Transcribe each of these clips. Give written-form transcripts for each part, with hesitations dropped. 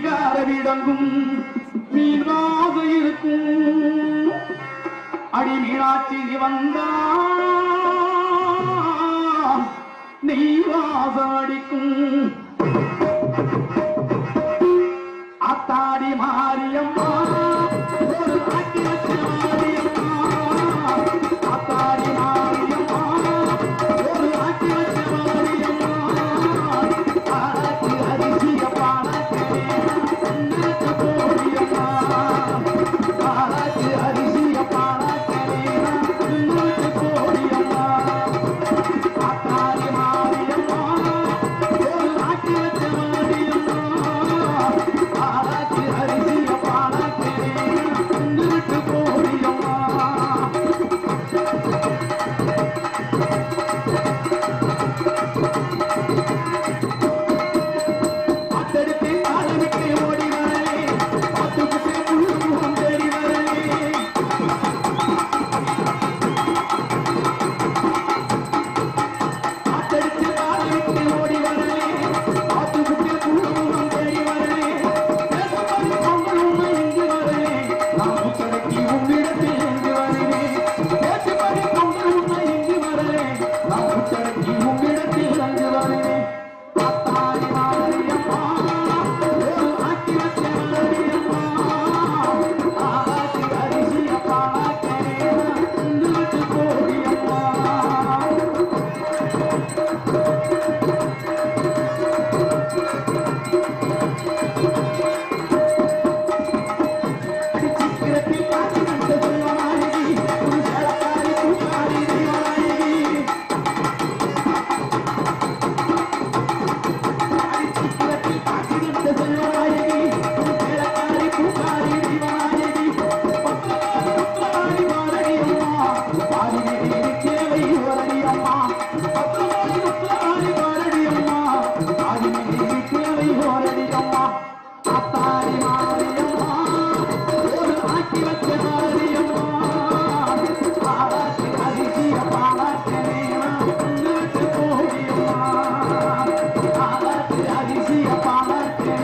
மீகார விளங்கும் மீன்வாக இருக்கும் அடி மீனாட்சி நீ வந்தா நெய்வாக அடிக்கும் அத்தாடி மாரியம்மா ஒரு ஆக்கி வச்ச மாரியம்மா அத்தாடி மாரியம்மா ஒரு ஆக்கி வச்ச மாரியம்மா ஆக்கி அரிசிய பானக்கே உன்னத்து கோடியம்மா ஆக்கி அரிசிய பானக்கே உன்னத்து கோடியம்மா அத்தாடி மாரியம்மா ஒரு ஆக்கி வச்ச மாரியம்மா ஆக்கி அரிசிய பானக்கே உன்னத்து கோடியம்மா அத்தடுத்து ஆளுமிட்டு ஓடி வரலே பார்த்துக்கிட்டு முழுமுகம் தேடி வரலே அத்தடுத்து ஆளுமிட்டு ஓடி வரலே பார்த்துக்கிட்டு முழுமுகம் தேடி வரலே பேசப்படி பொங்கல் உண்மை இங்கு வரலே நான் முத்தடக்கி உன்னிடத்தில் இங்கு வரலே பேசப்படி பொங்கல் உண்மை இங்கு வரலே நான் முத்தடக்கி உன்னிடத்தில் அங்கு வரலே அத்தாடி மாரியம்மா ஒரு ஆக்கி வச்ச மாரியம்மா ஆக்கி அரிசிய பானக்கே உன்னத்து கோடியம்மா சித்திரத்தில் காட்சி கண்ட செல்வநாயகி ஒரு சேலக்காரி பூக்காரி தெய்வநாயகி சித்திரத்தில் காட்சி கண்ட செல்வநாயகி ஒரு சேலக்காரி பூக்காரி தெய்வநாயகி பத்திரகாளி வாரடி அம்மா பாரினி தேவை வரடி அம்மா பத்திரகாளி வாரடி அம்மா பாரினி தேவை வரடி அம்மா அத்தாரி மாரியம்மா ஒரு ஆக்கி வச்ச மாரியம்மா ஆக்கி அரிசிய பானக்கே உன்னத்து கோடியம்மா ஆக்கி அரிசிய பானக்கே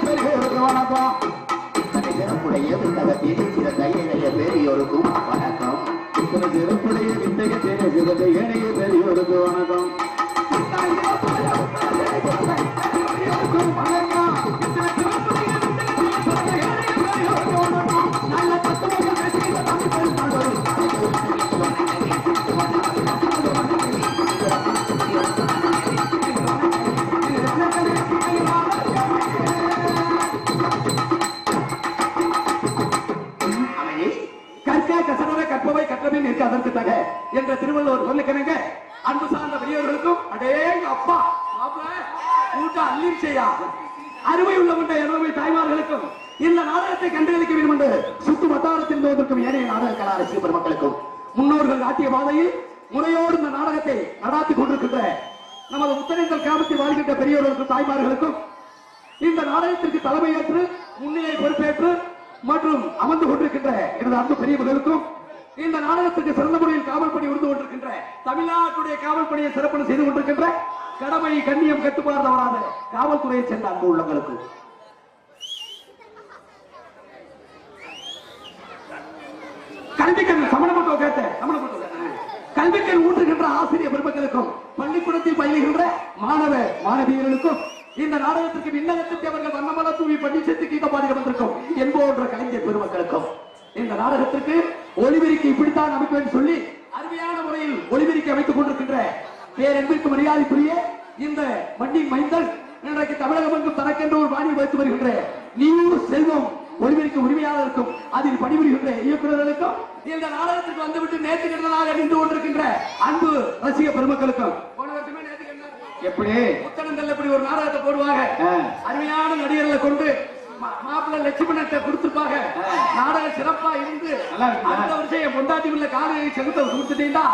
பெரியோருக்கு வணக்கம். சிறப்புடைய விண்ணகத்தில் சிறந்த இணைய பெரியோருக்கும் வணக்கம். சிறப்புடைய வித்தக சிறந்த இணைய பெரியோருக்கு வணக்கம். அதற்கு தக என்ற திருவள்ளுவர் சொல்லுக்கிறேங்க. அன்பு சார்ந்த பெரியவர்களுக்கும் அடே அப்பா கூட்ட அள்ளீர் செய்யா அருமை உள்ளவன்ற எனது தாய்மார்களுக்கும் இந்த நாடகத்தை கண்டுகளிக்க வேண்டும் என்று சுற்று வட்டாரத்தில் வந்திருக்கும் ஏனைய நாடக கலா ரசிக பெருமக்களுக்கும் முன்னோர்கள் காட்டிய பாதையில் முறையோடு இந்த நாடகத்தை நடாத்தி கொண்டிருக்கின்ற நமது முத்தரைந்தல் கிராமத்தில் வாழ்கின்ற பெரியவர்களுக்கும் தாய்மார்களுக்கும் இந்த நாடகத்திற்கு தலைமையேற்று முன்னிலை பொறுப்பேற்று மற்றும் அமர்ந்து கொண்டிருக்கின்ற எனது அன்பு பெரியவர்களுக்கும் இந்த நாடகத்துக்கு சிறந்த முறையில் காவல் பணி இருந்து கொண்டிருக்கின்ற தமிழ்நாட்டுடைய காவல் பணியை சிறப்பு செய்து கொண்டிருக்கின்ற கடமை கண்ணியம் கட்டுப்பாடு தவறாத காவல்துறையை சேர்ந்த அன்பு உள்ளங்களுக்கு கல்விக்கண் சமணப்பட்டோ கேட்ட கல்விக்கண் ஊற்றுகின்ற ஆசிரியர் பெருமக்களுக்கும் பள்ளிக்கூடத்தில் பயிலுகின்ற மாணவ மாணவியர்களுக்கும் இந்த நாடகத்திற்கு விண்ணகத்திற்கு அவர்கள் வண்ணமல தூவி பண்டிச்சத்து கீத பாடிகள் வந்திருக்கும் என்போன்ற கலைஞர் பெருமக்களுக்கும் இந்த நாடகத்திற்கு ஒளிபெருக்கி இப்படித்தான் அமைக்க வேண்டும் சொல்லி அருமையான முறையில் ஒளிபெருக்கி அமைத்துக் கொண்டிருக்கின்ற பேரன்பிற்கு மரியாதைக்குரிய இந்த மண்ணின் மைந்தன் இன்றைக்கு தமிழகம் எங்கும் தனக்கென்று ஒரு பாணி வைத்து வருகின்ற நீயும் செல்வம் ஒளிபெருக்க உரிமையாளருக்கும் அதில் பணிபுரிகின்ற இயக்குநர்களுக்கும் இந்த நாடகத்திற்கு வந்துவிட்டு நேற்று கிடந்ததாக நின்று கொண்டிருக்கின்ற அன்பு ரசிக பெருமக்களுக்கும் போன வருஷமே நேற்று எப்படி புத்தகங்கள் எப்படி ஒரு நாடகத்தை போடுவாங்க அருமையான நடிகர்களை கொண்டு மாப்பிள்ள லட்சுமணத்தை கொடுத்திருப்பாங்க. நாடகம் சிறப்பா இருந்து அடுத்த வருஷம் என் பொண்டாட்டி உள்ள காலையை செலுத்த கொடுத்துட்டீங்களா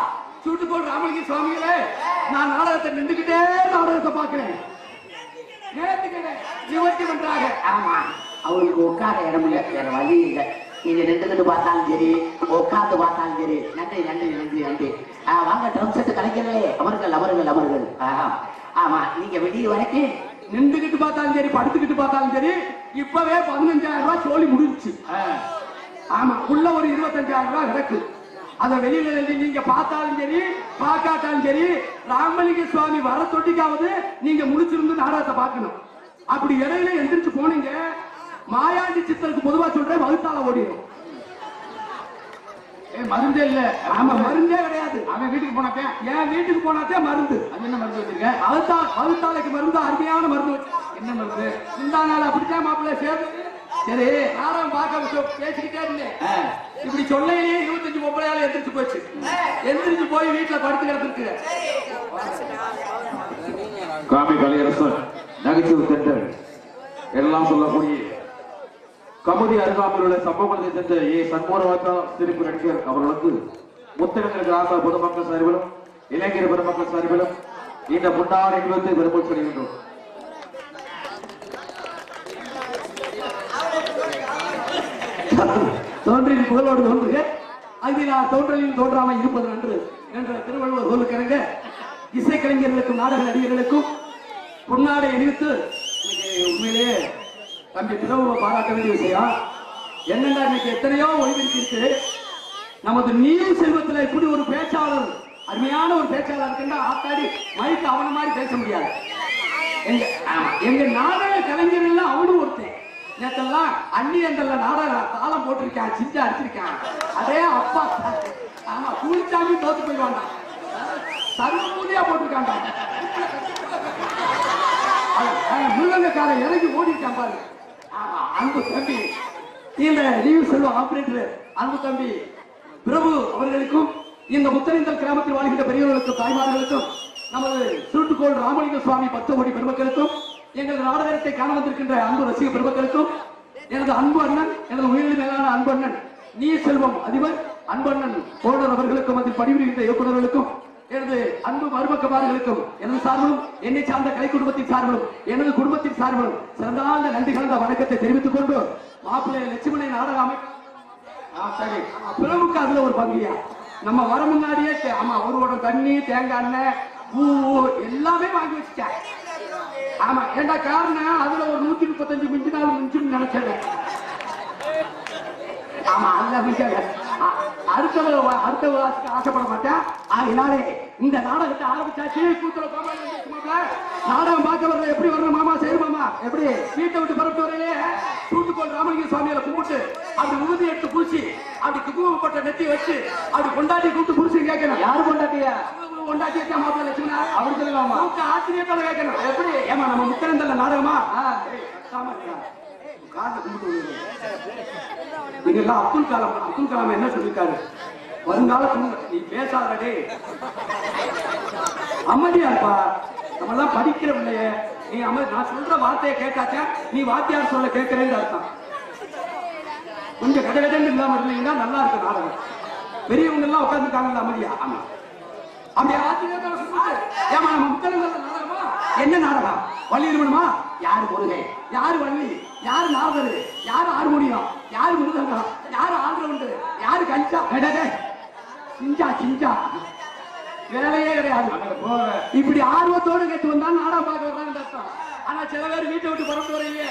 சூட்டுக்கோள் ராமலிங்க சுவாமிகளே நான் நாடகத்தை நின்றுகிட்டே நாடகத்தை பாக்குறேன் நிவர்த்தி பண்றாங்க. ஆமா அவங்களுக்கு உட்கார இடம் இல்லை வேற வழி இல்லை. நீங்க நின்றுகிட்டு பார்த்தாலும் சரி உட்கார்ந்து பார்த்தாலும் சரி நன்றி நன்றி நன்றி நன்றி. வாங்க ட்ரம் செட்டு கலைஞர்களே அவர்கள் அவர்கள் அவர்கள். ஆமா நீங்க வெளியே வரைக்கும் நின்றுகிட்டு பார்த்தாலும் சரி படுத்துக்கிட்டு பார்த்தாலும் சரி இப்பவே 15,000 ரூபாய் சோழி முடிஞ்சுச்சு. ஆமா உள்ள ஒரு 25,000 ரூபாய் கிடக்கு. அத வெளியில நீங்க பார்த்தாலும் சரி பார்க்காட்டாலும் சரி ராமலிங்க சுவாமி வர தொட்டிக்காவது நீங்க முடிச்சிருந்து நாடகத்தை பார்க்கணும். அப்படி இடையில எந்திரிச்சு போனீங்க மாயாண்டி சித்தருக்கு பொதுவா சொல்றேன் வகுத்தால ஓடிடும். மருந்தே இல்ல. ஆமா மருந்தே கிடையாது. அவன் வீட்டுக்கு போனாத்தே என் வீட்டுக்கு போனாத்தே மருந்து. அது என்ன மருந்து வச்சிருக்க? வகுத்தாலைக்கு மருந்து அருமையான மருந்து. என்ன மருந்து? இந்த நாள் அப்படித்தான் மாப்பிள்ள சேர்ந்து சரி நாடகம் பார்க்க பேசிக்கிட்டே இருந்தேன். இப்படி சொல்லையிலேயே 25 பொம்பளையால எந்திரிச்சு போச்சு. எந்திரிச்சு போய் வீட்டுல படுத்து கிடந்துருக்கு. காமி கலையரசன் நகைச்சுவை சென்டர் எல்லாம் சொல்லக்கூடிய கமுதி அருகாமையில் உள்ள சம்பவத்தை சென்ற சண்முகராஜா சிரிப்பு நடிகர் அவர்களுக்கு முத்தரங்கர் கிராம பொதுமக்கள் சார்பிலும் இளைஞர் பெருமக்கள் சார்பிலும் இந்த முன்னாள் நிகழ்த்தை விரும்ப சொல்கின்றோம். தோன்றின் புகழோடு தோன்றுக அதில் தோன்றலில் தோன்றாமல் இருப்பது நன்று என்ற திருவள்ளுவர் சொல்லுக்கிறங்க. இசைக்கலைஞர்களுக்கும் நாடக நடிகர்களுக்கும் பொன்னாடை அணிவித்து உண்மையிலேயே தம்பி திரவ பாராட்ட வேண்டிய விஷயம் என்னென்னா இன்னைக்கு எத்தனையோ ஒளிபெருக்கு நமது நீர் செல்வத்தில் இப்படி ஒரு பேச்சாளர் அருமையான ஒரு பேச்சாளர் இருக்குன்னா ஆத்தாடி மைக்கு அவன மாதிரி பேச முடியாது. எங்க நாடக கலைஞர் எல்லாம் அவனும் ஒருத்தன் நேற்றெல்லாம் அந்நியங்கள்ல நாடக தாளம் போட்டிருக்கான் சிஞ்சா அடிச்சிருக்கான். அதே அப்பா ஆமா கூலிச்சாமி தோத்து போயிடுவான்டா சர்வ பூஜையா போட்டிருக்கான்டா. முருகங்காரன் இறங்கி ஓடிட்டான் பாரு. அன்பு தம்பி இந்த லீவ் செல்வம் ஆபரேட்டர் அன்பு தம்பி பிரபு அவர்களுக்கும் இந்த முத்தரைந்தல் கிராமத்தில் வாழ்கின்ற பெரியவர்களுக்கும் தாய்மார்களுக்கும் நமது சுருட்டுக்கோள் ராமலிங்க சுவாமி 10 கோடி பெருமக்களுக்கும் எங்களது நாடகத்தை காண வந்திருக்கின்ற அன்பு ரசிக பெருமக்களுக்கும் எனது அன்பு அண்ணன் எனது உயிரிழந்த மேலான அன்பு அண்ணன் நீர் செல்வம் அதிபர் அன்பு அண்ணன் கோடர் அவர்களுக்கும் அதில் பணிபுரிகின்ற இயக்குநர்களுக்கும் எனது அன்பு மருமக்கமார்களுக்கும் எனது சார்பிலும் என்னை சார்ந்த கலை குடும்பத்தின் சார்பிலும் எனது குடும்பத்தின் சார்பிலும் சிறந்தாந்த நன்றி கலந்த வணக்கத்தை தெரிவித்துக் கொண்டு மாப்பிள்ளை லட்சுமணை நாடக சரி பிறவுக்கு அதுல ஒரு பங்குயா நம்ம வர முன்னாடியே ஆமா ஒரு தண்ணி தேங்காய் எண்ணெய் பூ எல்லாமே வாங்கி வச்சுட்டேன். ஆமா ஏண்டா காரணம் அதுல ஒரு 135 மிஞ்சின்னு நினைச்சேன். ஆமா அல்ல அடுத்தவ ஆசைப்பட மாட்டேன். அதனாலே இந்த நாடகத்தை ஆரம்பிச்சாச்சு. கூத்துல நாடகம் பார்க்க வர்ற எப்படி வரணும் மாமா? சரி மாமா, எப்படி வீட்டை விட்டு பரப்பிட்டு வரையிலே தூத்துக்கோள் ராமலிங்க சுவாமியில கும்பிட்டு அப்படி உறுதி எடுத்து பூசி அப்படி குங்குமப்பட்ட நெத்தி வச்சு அப்படி கொண்டாடி கூப்பிட்டு புரிச்சு கேட்கணும். யாரு கொண்டாட்டியா? கொண்டாட்டியா மாப்பிள்ள லட்சுமணா அப்படி சொல்லலாமா? ஆச்சரியத்தோட கேட்கணும். எப்படி ஏமா நம்ம முத்தரந்தல்ல நாடகமா அப்துல் கலாம் என்ன சொல்லிருக்காரு? வருங்கால நீ பேசாதே அமைதியா இருப்பா. நம்ம எல்லாம் படிக்கிற பிள்ளைய நீ நான் சொல்ற வார்த்தையை கேட்டாச்சா நீ வாத்தியார் சொல்ல கேட்கிறேன்னு அர்த்தம். கொஞ்சம் கடகடன்னு இல்லாம இருந்தீங்கன்னா நல்லா இருக்கு நாடகம். பெரியவங்க எல்லாம் உட்காந்துருக்காங்கல்ல அமைதியா. ஆமா அப்படி ஆச்சரியத்தோட சொல்லுங்க. ஏமா நம்ம முத்தரங்கல்ல நாடகமா? என்ன நாடகம்? வள்ளி இருக்கணுமா? யாரு முருகை, யாரு வள்ளி, யாரு நாகரு, யாரு ஹார்மோனியம், யாரு மிருதங்கம், யாரு ஆல்ரவுண்டு, யாரு கஞ்சா சிஞ்சா சிஞ்சா வேலையே கிடையாது. இப்படி ஆர்வத்தோடு கேட்டு வந்தா நாடகம் பார்க்க வர்றாங்கன்னு அர்த்தம். ஆனா சில பேர் வீட்டை விட்டு புறப்பட்டு வரீங்க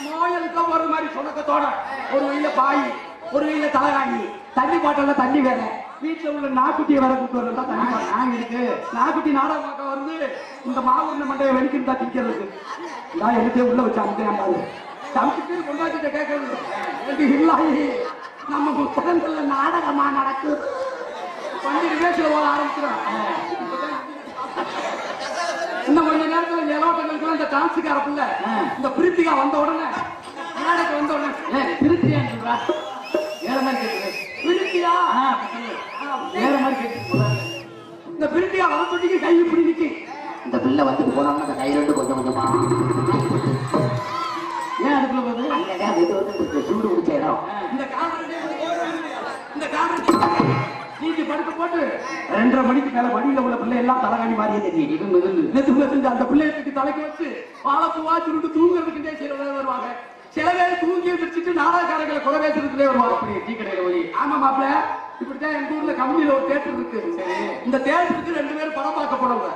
நோயலுக்கா போற மாதிரி சொன்னக்கத்தோட ஒரு வழியில பாய், ஒரு வழியில தலகாணி, தண்ணி பாட்டல தண்ணி வேற, வீட்டுல உள்ள நாக்குட்டியை வேற கூட்டு வரா தண்ணி நாங்க இருக்கு. நாக்குட்டி நாடகம் பார்க்க வந்து இந்த மாவுண்ண மண்டையை வெடிக்கிட்டு தான் திங்கிறதுக்கு நான் எடுத்தே உள்ள வச்சு அமைக்க சமைச்சு கொண்டாட்டிட்ட கேட்கறது இல்லாயி நம்ம புத்தகங்கள்ல நாடகமா நடக்குது. 12 பேசுல போக ஆரம்பிக்கிறோம். இன்னும் கொஞ்ச நேரத்துல நிலவட்டங்களுக்கு இந்த டான்ஸுக்காரப்புல இந்த பிரித்திகா வந்த உடனே நாடகம் வந்த உடனே பிரித்தியா வேற மாதிரி கேட்குது. பிரித்தியா வேற மாதிரி கேட்டு இந்த பிரித்தியா வர சொல்லிக்கு கை இப்படி நிக்கி. இந்த பிள்ளை வந்துட்டு போனோம்னா அந்த கை ரெண்டு கொஞ்சம் கொஞ்சமா ஏன் அதுக்குள்ள போகுது? அங்கதான் வந்து சூடு குடிச்ச இடம். இந்த காரணம் நீங்க படுத்து போட்டு 2:30 மணிக்கு மேல வழியில உள்ள பிள்ளை எல்லாம் தலைகாணி மாதிரியே தெரியும். அந்த பிள்ளைக்கு தலைக்கு வச்சு பாலப்பூவா சுருட்டு தூங்குறதுக்கு சில வருவாங்க. சில பேர் தூங்கி வச்சுட்டு நாடகக்காரர்களை கொலை பேசுறதுக்குள்ளே வருவாங்க. அப்படி டீ கடையில போய் ஆமா மாப்பிள்ள இப்படித்தான் எங்க ஊர்ல கம்பெனியில ஒரு தேட்டர் இருக்கு. இந்த தேட்டருக்கு 2 பேரும் படம் பார்க்க போனவங்க.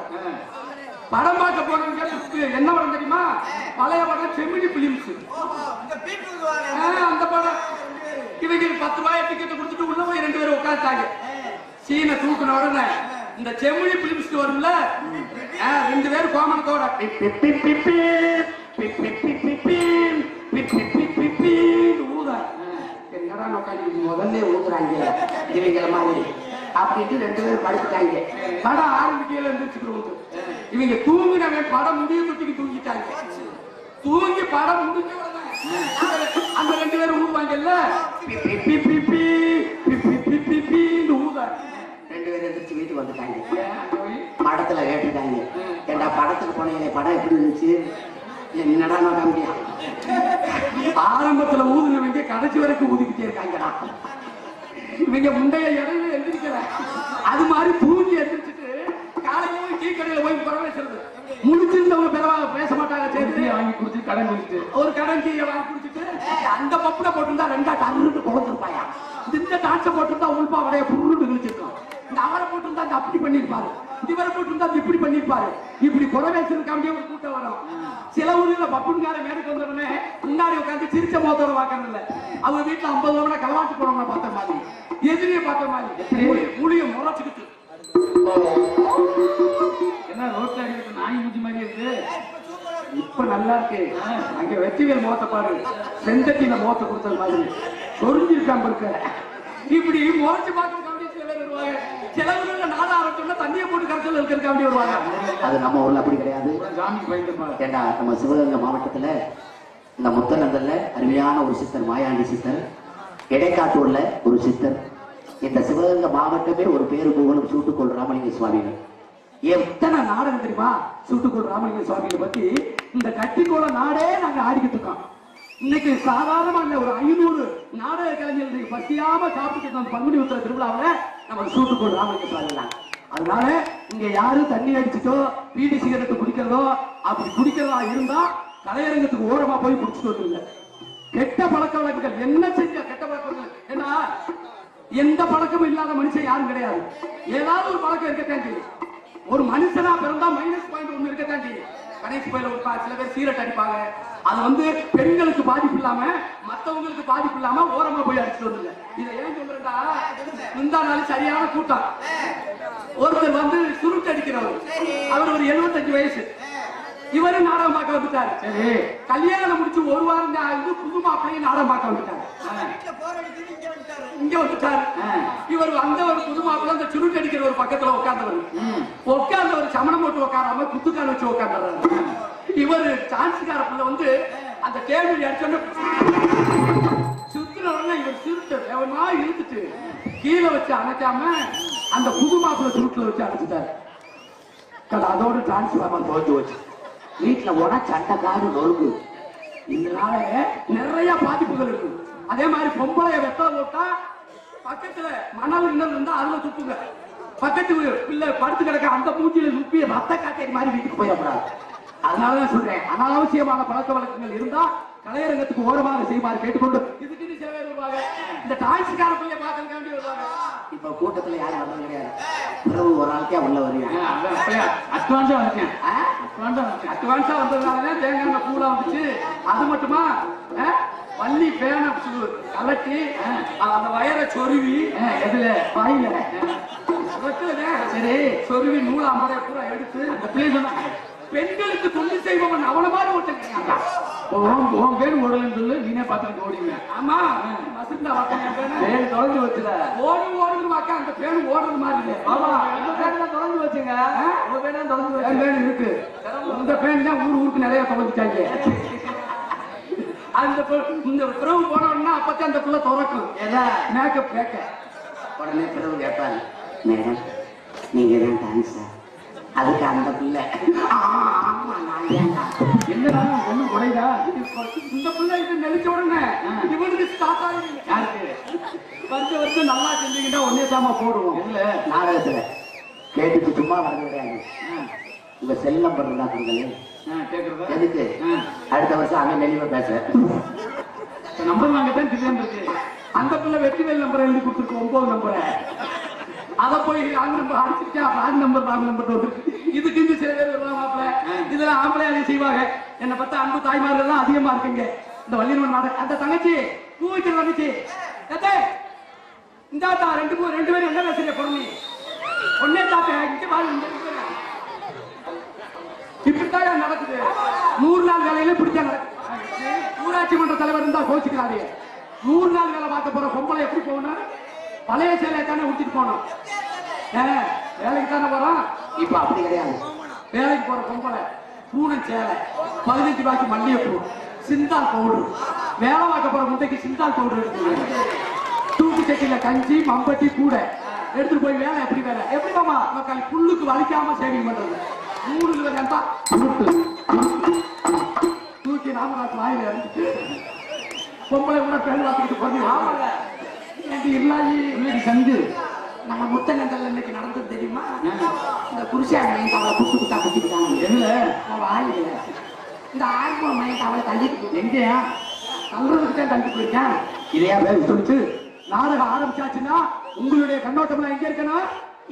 படம் பார்க்க போனவங்க என்ன படம் தெரியுமா? பழைய படம் செமினி பிலிம்ஸ். அந்த படம் இவங்க 10 ரூபாய் டிக்கெட் கொடுத்துட்டு உள்ள போய் 2 பேரும் உட்காந்துட்டாங்க. சீனை தூக்குன உடனே இந்த செமினி பிலிம்ஸ் வரும்ல 2 பேரும் கோமனத்தோட முதல்ல ஊதுறாங்க இவங்கள மாதிரி அப்படின்ட்டு 2 பேரும் படுத்துட்டாங்க. படம் ஆரம்பிக்கையில இருந்துச்சு. இவங்க தூங்கினவன் படம் முடிய தொட்டிக்கு தூங்கிட்டாங்க. தூங்கி படம் முடிஞ்ச அந்த 2 பேரும் ஊதுவாங்கல்ல ஊத 2 பேரும் எந்திரிச்சு வீட்டுக்கு வந்துட்டாங்க. படத்துல கேட்டுட்டாங்க ஏண்டா படத்துக்கு போனீங்களே படம் எப்படி இருந்துச்சு? என்னடா நம்பியா ஆரம்பத்துல ஊதுனவங்க கடைசி வரைக்கும் ஊதிக்கிட்டே இருக்காங்கடா. இவங்க முண்டைய இடையில எந்திரிக்கல. அது மாதிரி தூங்கி எந்திரிச்சுட்டு காலையில போய் டீ கடையில போய் பரவேசுறது. முடிச்சிருந்தவங்க பேச மாட்டாங்க. சேர்த்து வாங்கி குடிச்சு கடன் குடிச்சிட்டு ஒரு கடன் டீயை வாங்கி குடிச்சிட்டு அந்த பப்புல போட்டிருந்தா 2 டர்னுட்டு குழந்திருப்பாயா. இந்த டான்ஸை போட்டிருந்தா உள்பா வடைய புருண்டு கிழிச்சிருக்கோம். இந்த அவரை போட்டிருந்தா அந்த அப்படி பண்ணிருப்பாரு. இவரை போட்டிருந்தா இப்படி பண்ணிருப்பாரு. இப்படி குறைவேசிருக்காம ஒரு கூட்டம் வரும். சில ஊர்ல பப்புன்கார மேடைக்கு வந்தோடனே முன்னாடி உட்காந்து சிரிச்ச மோத்தோட பாக்கறது இல்ல. அவங்க வீட்டுல 50 ரூபாய் கல்வாட்டு போனவங்க பார்த்த மாதிரி எதிரியை பார்த்த மாதிரி முழிய முறைச்சுக்கிட்டு என்ன ரோட்ல அடிக்கிட்டு நாய் மூஞ்சி மாதிரி இருக்கு. இப்ப நல்லா இருக்கு. அங்க வெற்றிவேல் முகத்தை பாரு. செந்தட்டியில முகத்தை கொடுத்தது மாதிரி சொரிஞ்சிருக்காம இருக்க. இப்படி முறைச்சு பார்க்க சில பேர் வருவாங்க. சில ஊர்ல நாடகம் ஆரம்பிச்சோம்னா தண்ணியை போட்டு கரைச்சல் இருக்கிறதுக்காண்டி வருவாங்க. அது நம்ம ஊர்ல அப்படி கிடையாது. சாமிக்கு பயந்துருப்பாங்க. ஏண்டா நம்ம சிவகங்கை மாவட்டத்துல இந்த முத்தநந்தல்ல அருமையான ஒரு சித்தர் மாயாண்டி சித்தர், இடைக்காட்டூர்ல ஒரு சித்தர். இந்த சிவகங்கை மாவட்டமே ஒரு பேரு புகழும் சூட்டுக்கோள் ராமலிங்க சுவாமிகள். எத்தனை நாடகம் தெரியுமா? சூட்டுக்கோள் ராமலிங்க சுவாமிகளை பத்தி இந்த கட்டிக்கோள நாடே நாங்க ஆடிக்கிட்டு இருக்கோம். இன்னைக்கு சாதாரணமா இல்ல, ஒரு 500 நாடக கலைஞர்கள் பசியாம சாப்பிட்டு பங்குனி உத்திர திருவிழாவில் நம்ம சூட்டுக்கோள் ராமலிங்க சுவாமிகள். அதனால இங்க யாரும் தண்ணி அடிச்சுட்டோ பீடி சிகரெட் குடிக்கிறதோ அப்படி குடிக்கிறதா இருந்தா கலையரங்கத்துக்கு ஓரமா போய் குடிச்சுட்டு வந்துருங்க. கெட்ட பழக்க வழக்குகள் என்ன செஞ்ச கெட்ட பழக்கங்கள் ஏன்னா எந்த பழக்கமும் இல்லாத மனுஷன் யாரும் கிடையாது. ஏதாவது ஒரு பழக்கம் இருக்கத்தான் செய்யும். ஒரு மனுஷனா பிறந்தா -1 இருக்கத்தான் செய்யும். கணேஷ் பையில ஒரு சில பேர் சீரட் அடிப்பாங்க. அது வந்து பெண்களுக்கு பாதிப்பு இல்லாம மத்தவங்களுக்கு பாதிப்பு இல்லாம ஓரமா போய் அடிச்சுட்டு வந்துருங்க. இதை ஏன் சொல்றேன்டா, முந்தா நாள் சரியான கூட்டம். ஒருத்தர் வந்து சுருட்டு அடிக்கிறவர், அவர் ஒரு 75 வயசு. இவரு நாடகம் பார்க்க வந்துட்டாரு. சரி, கல்யாணம் முடிச்சு ஒரு வாரம் தான் ஆகுது, புது மாப்பிள்ளையும் நாடகம் பார்க்க வந்துட்டாரு. இங்க வந்துட்டாரு. இவர் வந்த ஒரு புது மாப்பிள்ளை அந்த சுருட்டு அடிக்கிற ஒரு பக்கத்துல உட்கார்ந்தவர் சமணம் போட்டு உட்காராம குத்துக்கால் வச்சு உட்கார்ந்துறாரு. இவர் சான்ஸ்கார பிள்ளை வந்து அந்த கேள்வி அடிச்சோன்னு சுத்துன உடனே இவர் சுருட்டு எவனா இழுத்துட்டு கீழே வச்சு அணைக்காம அந்த புது மாப்பிள்ளை சுருட்டுல வச்சு அணைச்சிட்டாரு. அதோட டிரான்ஸ்ஃபார்மர் தோற்று வச்சு வீட்டுல போனா சண்டைக்காரு நொறுக்கு. இதனால நிறைய பாதிப்புகள் இருக்கு. அதே மாதிரி பொம்பளைய வெத்தலை போட்டா பக்கத்துல மணல் இன்னல் இருந்தா அதுல துப்புங்க. பக்கத்து பிள்ளை படுத்து கிடக்க அந்த மூஞ்சியில துப்பி ரத்த காட்டேரி மாதிரி வீட்டுக்கு போயிடக்கூடாது. அதனாலதான் சொல்றேன், அனாவசியமான பழக்க வழக்கங்கள் இருந்தா கலையரங்கத்துக்கு ஓரமாக செய்வார் கேட்டுக்கொண்டு இதுக்கு சில பேர் வருவாங்க. இந்த டான்ஸ்கார பிள்ளைய பார்க்கறதுக்காண்டி வருவாங்க. இப்ப கூட்டத்துல யாரும் வந்தது கிடையாது. பிறகு ஒரு நாளைக்கே உள்ள வருவீங்க. அட்வான்ஸா வந்துட்டேன். அட்வான்ஸா வந்ததுனாலதான் தேங்காய் பூலா வந்துச்சு. அது மட்டுமா வள்ளி பேன கலட்டி அந்த வயரை சொருவி எதுல வாயில சரி சொருவி 150 பூரா எடுத்து அந்த பிள்ளை சொன்னாங்க, பெண்களுக்கு தொண்டு செய்பவன் அவன மாதிரி ஒருத்தன் பேரு ஓடலன்னு சொல்லு, நீனே பார்த்துட்டு ஓடிங்க. ஆமா வசந்தா வாக்க தொடர்ந்து வச்சுல ஓடுறது வாக்க அந்த பேரு ஓடுறது மாதிரி இல்லை. ஆமா தொடர்ந்து வச்சுங்க. உங்க பேர் தான் தொடர்ந்து பேர் இருக்கு. இந்த பேர் தான் ஊருக்கு நிறைய தொடர்ந்துட்டாங்க. அந்த இந்த பிறகு போனோம்னா அப்பதான் அந்த பிள்ளை திறக்கும். மேக்கப் கேட்க உடனே பிறகு கேட்பாரு, மேடம் நீங்க தான் டான்ஸா? அதுக்கு அந்த பிள்ளை என்னடா ஒண்ணும் குறைதா? இந்த பிள்ளை இது நெளிச்ச உடனே இவனுக்கு ஸ்டார்ட் ஆகிடுங்க. யாருக்கு வருஷம் நல்லா செஞ்சீங்கன்னா ஒன்னே தாமா போடுவோம். இல்ல நாடகத்துல கேட்டுட்டு சும்மா வர கிடையாது. உங்க செல் நம்பர் இருந்தா கொடுங்களே. எதுக்கு? அடுத்த வருஷம் அவன் வெளியே பேச நம்பர் வாங்கத்தான் இருக்கு. அந்த பிள்ளை வெற்றிவேல் நம்பர் எழுதி கொடுத்துருக்கு 9 நம்பரை. அதை போய் ராங் நம்பர் அடிச்சுட்டா ராங் நம்பர் வந்துருக்கு. இதுக்கு இந்த சில பேர் மாப்பிள்ள இதெல்லாம் ஆம்பளையாலே செய்வாங்க. என்னை பார்த்தா அன்பு தாய்மார்கள் எல்லாம் அதிகமா இருக்குங்க. இந்த வள்ளியம்மன் நாடகம் அந்த தங்கச்சி பூ வைக்கிற தங்கச்சி இந்த ரெண்டு பேரும் என்ன பேசுறீங்க? பொண்ணு ஒன்னே தாத்த இங்க பாருங்க. இப்படித்தான் நடக்குது. 100 நாள் வேலையில இப்படித்தான் நடக்குது. ஊராட்சி மன்ற தலைவர் இருந்தா கோச்சிக்கிறாரு. 100 நாள் வேலை பார்க்க போற பொம்பளை எப்படி போகணும்? பழைய சேலையை தானே ஊத்திட்டு போனோம். வேலைக்கு தானே போறோம். இப்ப அப்படி கிடையாது. வேலைக்கு போற பொம்பளை பூனை சேலை 15 ரூபாய்க்கு மல்லிகைப்பூ சிந்தால் பவுடர். வேலை பார்க்க போற முட்டைக்கு சிந்தால் பவுடர் எடுத்து தூக்கு சட்டியில கஞ்சி மம்பட்டி கூட எடுத்துட்டு போய் வேலை எப்படி வேலை எப்படி மாமா மக்கள் புல்லுக்கு வலிக்காம சேவிங் பண்றது. 3 கண்டா தூக்கி ராமராஜ் வாயில இறந்துட்டு பொம்பளை கூட பேர் பார்த்துக்கிட்டு போறீங்க. இல்லாயி சந்து நம்ம முத்தங்கந்தல் இன்னைக்கு நடந்தது தெரியுமா? இந்த குருசியார் மையத்தை அவளை குத்து குத்தா குத்திட்டாங்க. என்ன வாயில இந்த ஆர்வம் மையத்தை அவளை தள்ளிட்டு எங்கேயா தள்ளுறதுக்கு தான் தள்ளிட்டு போயிருக்கேன். இதையா பேர் சொல்லிட்டு நாடகம் ஆரம்பிச்சாச்சுன்னா உங்களுடைய கண்ணோட்டம்லாம் எங்க இருக்கணும்?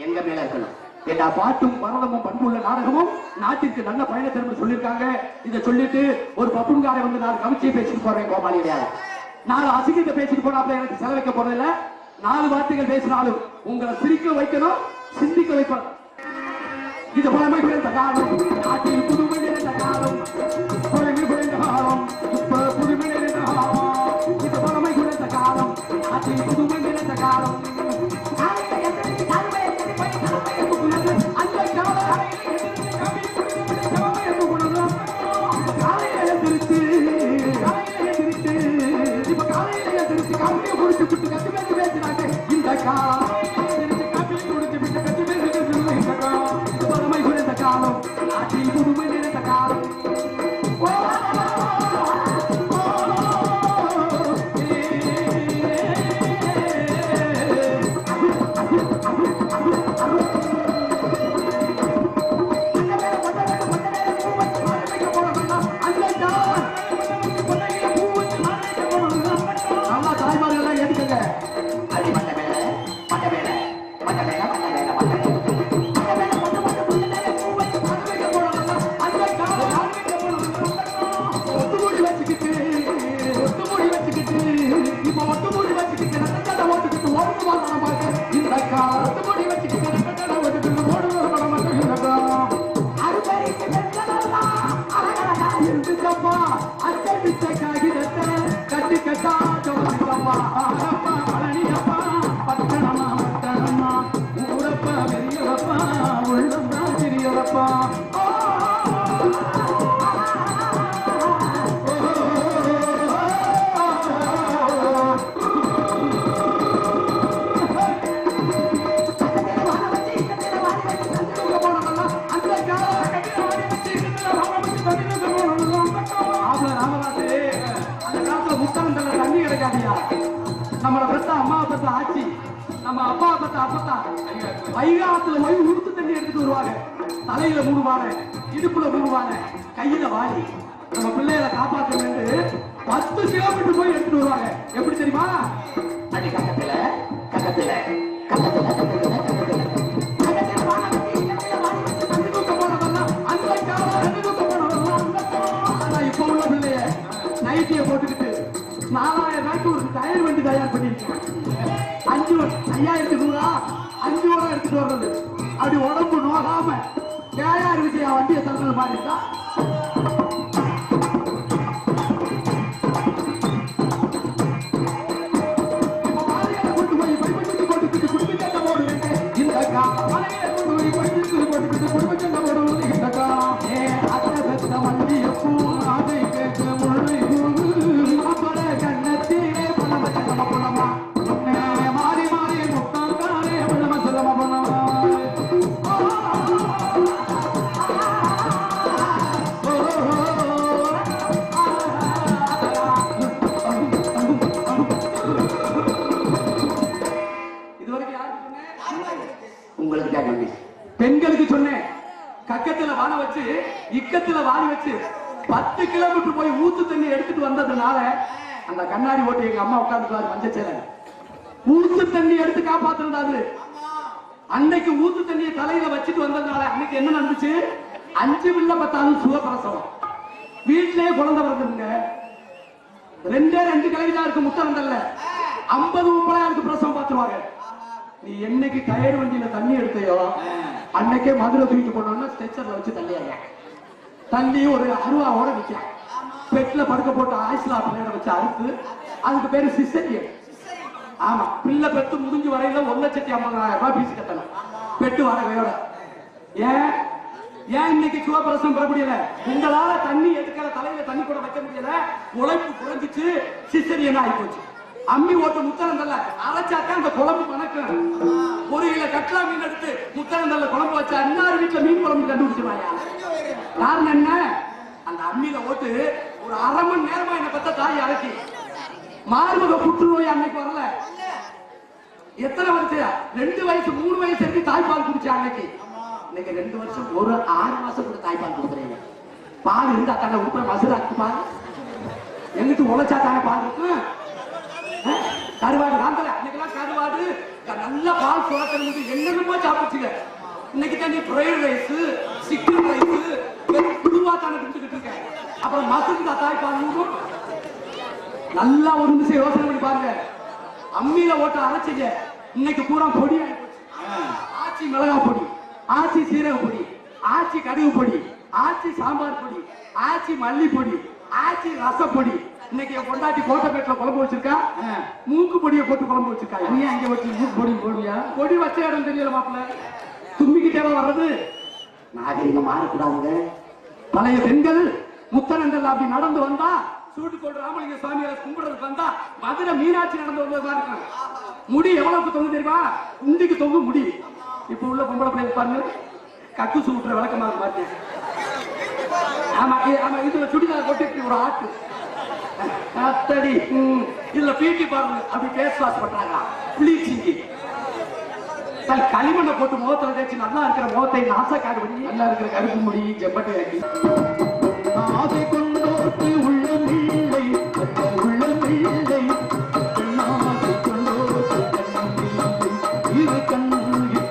எங்க மேல இருக்கணும். எல்லா பாட்டும் பரதமும் பண்புள்ள நாடகமும் நாட்டிற்கு நல்ல பயணத்திறமை சொல்லியிருக்காங்க. இதை சொல்லிட்டு ஒரு பப்புங்காரை வந்து நான் கவிச்சியை பேசிட்டு போறேன். கோபாலி கிடையாது. 4 அசிங்கத்தை பேசிட்டு போனாப்ல எனக்கு செலவைக்க போறதில்ல. 4 வார்த்தைகள் பேசினாலும் உங்களை சிரிக்க வைக்கணும், சிந்திக்க வைக்கணும். இது பழமை பிறந்த காலம், நாட்டில் புதுமை நிறைந்த காலம், பழமை பிறந்த காலம், இப்ப புதுமை நிறைந்த காலம். இது பழமை பிறந்த காலம், நாட்டில் புதுமை நிறைந்த காலம். ஒட்டு மூடி வச்சுக்கிட்டு ரெட்டை ஓட்டுக்கிட்டு ஓடுது வாழ மாட்டேன் இந்த காலம் ஒட்டு மூடி வச்சுக்கிட்டு ரெட்டை ஓட்டுக்கிட்டு ஓடுது வாழ மாட்டேன் இந்த காலம் அறுபறிக்கு இருந்துச்சப்பா அச்சடிச்ச காகிதத்தை கட்டி கட்டா ஜோதிப்பா பழனியப்பா பட்டணமா பட்டணமா ஊரப்பா பெரியவப்பா உள்ளம்தான் சிறியவப்பா நம்மளை பெற்ற அம்மாவை பெற்ற ஆட்சி நம்ம அப்பாவை பெற்ற அப்பத்தா வைகாத்துல போய் உடுத்து தண்ணி எடுத்துட்டு வருவாங்க தலையில மூடுவாங்க இடுப்புல மூடுவாங்க கையில வாளி நம்ம பிள்ளைகளை காப்பாற்ற 10 கிலோமீட்டர் போய் எடுத்துட்டு வருவாங்க எப்படி தெரியுமா அடி கக்கத்துல கக்கத்துல கக்கத்துல கக்கத்துல கக்கத்துல இப்ப உள்ள பிள்ளைய நைட்டிய போட்டுக்கிட்டு 4000 ரூபாய்க்கு ஒரு டயர் வண்டி தயார் பண்ணிருக்கேன் 5100 5 வரை எடுத்துட்டு வர்றது அப்படி உடம்பு நோகாம கேஆர் விஜயா வண்டியை தந்தது மாதிரி இருக்கா கொண்டு போய் படிப்பட்டு போட்டுக்கிட்டு குடும்ப சண்டை போடுவேன் இந்த மலையில கொண்டு போய் படிப்பட்டு போட்டுக்கிட்டு குடும்ப சண்டை போடுவது இந்த அத்தை பெற்ற வண்டி எப்போ அதை கேட்க முறை போது கண்ணத்திலே பணம செல்லம புலமா மாறி மாறி முட்டாங்காலே பணம செல்லம புலமா இதுவரைக்கும் யாருக்கு சொன்னேன் உங்களுக்கு தான் நன்றி பெண்களுக்கு சொன்னேன் கக்கத்துல வாழ வச்சு இக்கத்துல வாரி வச்சு 10 கிலோமீட்டர் போய் ஊத்து தண்ணி எடுத்துட்டு வந்ததுனால அந்த கண்ணாடி ஓட்டு எங்க அம்மா உட்காந்துக்குவாரு மஞ்சச்சேல ஊத்து தண்ணி எடுத்து காப்பாத்துனது அன்னைக்கு ஊத்து தண்ணியை தலையில வச்சுட்டு வந்ததுனால அன்னைக்கு என்ன நடந்துச்சு 5 பிள்ளை பத்தாலும் சுகப்பிரசவம் வீட்டிலேயே குழந்தை பிறந்துருங்க 2 கிழவிதான் இருக்கு முத்தரந்தல்ல 50 முப்பதாயிரம் பிரசவம் பார்த்துருவாங்க நீ என்னைக்கு டயர் வண்டியில தண்ணி எடுத்தையோ அன்னைக்கே மதுரை தூக்கிட்டு போனோம்னா ஸ்ட்ரெச்சர்ல வச்சு தள்ளி ஒரு அருவாவோட நிக்கலாம் பெட்ல படுக்க போட்டு ஆயுஷ்லா பிள்ளையோட வச்சு அறுத்து அதுக்கு பேரு சிசரியன் ஆமா பிள்ளை பெட்டு முடிஞ்சு வரையில 1,50,000 ரூபாய் பீஸ் கட்டணும் பெட்டு வாடகையோட ஏன் இன்னைக்கு சுகப்பிரசவம் பெற முடியல உங்களால தண்ணி எடுக்கிற தலையில தண்ணி கூட வைக்க முடியல உழைப்பு குறைஞ்சிச்சு சிசரியன் ஆகி போச்சு அம்மி ஓட்டு முத்தரந்தல்ல அரைச்சாக்க அந்த குழம்பு மணக்கும் 1 கிலோ கட்லா மீன் எடுத்து முத்தரந்தல்ல குழம்பு வச்சா இன்னொரு வீட்டுல மீன் குழம்பு கண்டுபிடிச்சிருவாயா காரணம் என்ன அந்த அம்மியில ஓட்டு ஒரு 1/2 மணி நேரமா என்ன பத்த தாய் அரைச்சி மார்பக புற்றுநோய் அன்னைக்கு வரல எத்தனை வருஷம் 2 வயசு 3 வயசு இருக்கு தாய்ப்பால் குடிச்சா அன்னைக்கு இன்னைக்கு 2 வருஷம் ஒரு 6 மாசம் கூட தாய்ப்பால் கொடுக்குறீங்க பால் இருந்தா தானே உட்பட மசுராக்கு பால் எங்கிட்டு உழைச்சா தானே பால் இருக்கும் கருவாடு காந்தல அன்னைக்கெல்லாம் கருவாடு நல்ல பால் சுரக்கணும் என்னென்னமோ சாப்பிடுச்சுங்க இன்னைக்கு தான் நீ ஃப்ரைட் ரைஸ் சிக்கன் ரைஸ் குருவா தானே தின்னுக்கிட்டு இருக்க அப்புறம் மசுக்கு தாய்ப்பால் நல்லா ஒரு நிமிஷம் யோசனை பண்ணி பாருங்க அம்மியில ஓட்ட அரைச்சிங்க இன்னைக்கு பூரா பொடி ஆச்சி மிளகா பொடி ஆச்சி சீரக பொடி ஆச்சி கடுகு பொடி ஆச்சி சாம்பார் பொடி ஆச்சி மல்லி பொடி ஆச்சி ரசப்பொடி இன்னைக்கு கொண்டாட்டி கோட்டைப்பேட்டில் குழம்பு வச்சிருக்கா மூக்கு பொடியை போட்டு குழம்பு வச்சிருக்கா நீ அங்க வச்சு மூக்கு பொடி போடுவியா பொடி வச்ச இடம் தெரியல மாப்பிள்ள தும்பிக்கிட்டே வர்றது நாகரிகம் மாறக்கூடாதுங்க பழைய பெண்கள் முத்தனங்கள் அப்படி நடந்து வந்தா சூட்டுக்கோடு ராமலிங்க சுவாமியை கும்பிடுறதுக்கு வந்தா மதுரை மீனாட்சி நடந்து வந்ததா இருக்கும் முடி எவ்வளவுக்கு தொங்கு தெரியுமா இந்திக்கு தொங்கு முடி இப்ப உள்ள பொம்பளை பிள்ளை பாருங்க கக்கு சூட்டுற விளக்கமாக மாட்டேன் ஆமா ஆமா இதுல சுடிதார் போட்டு ஒரு ஆட்டு அத்தடி இதுல பியூட்டி பார்லர் அப்படி ஃபேஸ் வாஷ் பண்றாங்க ப்ளீச்சிங் களிமண்ணை போட்டு முகத்துல தேய்ச்சி நல்லா இருக்கிற முகத்தை நாசக்காடு பண்ணி நல்லா இருக்கிற கருப்பு முடி ஜெப்பட்டை ஆக்கி ஆசை கொண்டோட்டு உள்ளமில்லை உள்ளமில்லை ஆசை கொண்டோட்டு இது கண்ணில்லை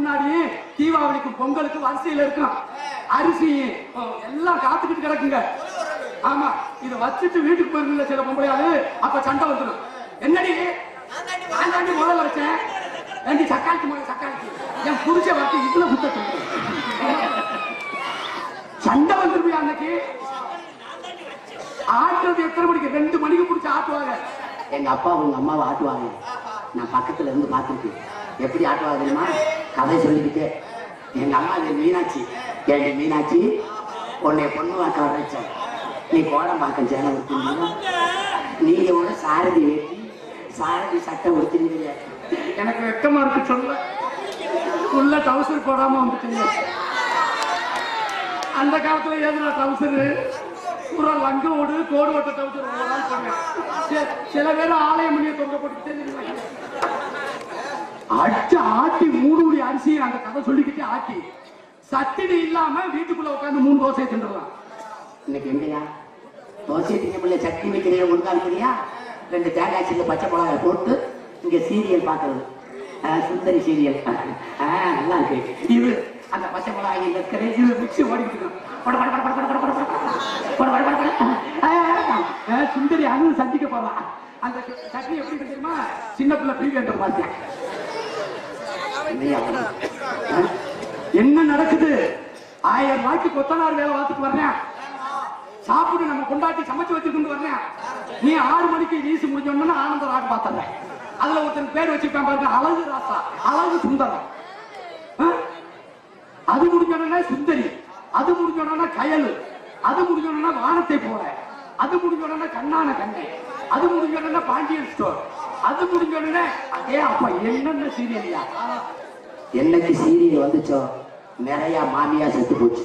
முன்னாடி தீபாவளிக்கு பொங்கலுக்கு வரிசையில இருக்கும் அரிசி எல்லாம் காத்துக்கிட்டு கிடக்குங்க. ஆமா, இதை வச்சுட்டு வீட்டுக்கு போயிருந்த சில பொம்பளையாரு அப்ப சண்டை வந்துடும். என்னடி நான் தாண்டி முதல்ல வச்சேன், ரெண்டு சக்காளிக்கு முதல்ல சக்காளிக்கு என் புரிச்ச வார்த்தை இதுல புத்த சண்டை வந்துருப்பியா அன்னைக்கு. ஆட்டுறது எத்தனை மணிக்கு? 2 மணிக்கு பிடிச்சி ஆட்டுவாங்க. எங்க அப்பா உங்க அம்மாவை ஆட்டுவாங்க. நான் பக்கத்துல இருந்து பார்த்துருக்கேன். எப்படி ஆட்டுவாங்க தெரியுமா? கதை சொல்லிக்கிட்டே எங்க அம்மா மீனாட்சி, ஏண்டி மீனாட்சி உன்னை பொண்ணு வாக்க வரைச்சேன், நீ கோடம் பார்க்க சேலை உடுத்தினீங்க, நீங்க கூட சாரதி வெட்டி சாரதி சட்டை உடுத்தினீங்க. எனக்கு வெக்கமா இருக்கு சொல்ல. உள்ள டவுசர் போடாம வந்துட்டீங்க. அந்த காலத்துல ஏதுனா டவுசரு பூரா லங்க ஓடு கோடு ஓட்ட டவுசர் போடுறேன். சில பேர் ஆலய மணியை தொங்க போட்டு அடிச்சு ஆட்டி 3 குடி அரிசி அந்த கதை சொல்லிக்கிட்டே ஆட்டி சட்டினி இல்லாம வீட்டுக்குள்ள உட்காந்து 3 தோசையை தின்றலாம். இன்னைக்கு எங்கயா தோசை திங்க பிள்ளை சட்னி வைக்கிறீங்க முன்காமிக்கிறியா? 2 தேங்காய் சில்லு பச்சை மிளகாய் போட்டு இங்க சீரியல் பாக்குறது, சுந்தரி சீரியல் நல்லா இருக்கு. இது அந்த பச்சை மிளகாய் இருக்கிற இது மிக்சி ஓடிக்கிட்டு சுந்தரி அண்ணன் சந்திக்க போறா. அந்த சட்னி எப்படி தெரியுமா? சின்ன பிள்ளை பிரீவியன்டர் பார்த்தேன். என்ன நடக்குது? 1000 ரூபாய்க்கு கொத்தனார் வேலை பார்த்துட்டு வர்றேன். சாப்பிட்டு நம்ம கொண்டாட்டி சமைச்சு வச்சுட்டு வர்றேன். நீ 6 மணிக்கு வீசு முடிஞ்சோம்னா ஆனந்த ராக பார்த்தேன். அதுல ஒருத்தன் பேர் வச்சிருக்கான் பாருங்க, அழகு ராசா, அழகு சுந்தரம். அது முடிஞ்சோன்னா சுந்தரி, அது முடிஞ்சோன்னா கயல், அது முடிஞ்சோன்னா வானத்தை போல, அது முடிஞ்சோன்னா கண்ணான கண்ணை, அது முடிஞ்சோன்னா பாண்டியன் ஸ்டோர், அது முடிஞ்சோன்னா அதே. அப்ப என்னென்ன சீரியல்யா? என்னைக்கு சீரியல் வந்துச்சோ நிறைய மாமியா செத்து போச்சு.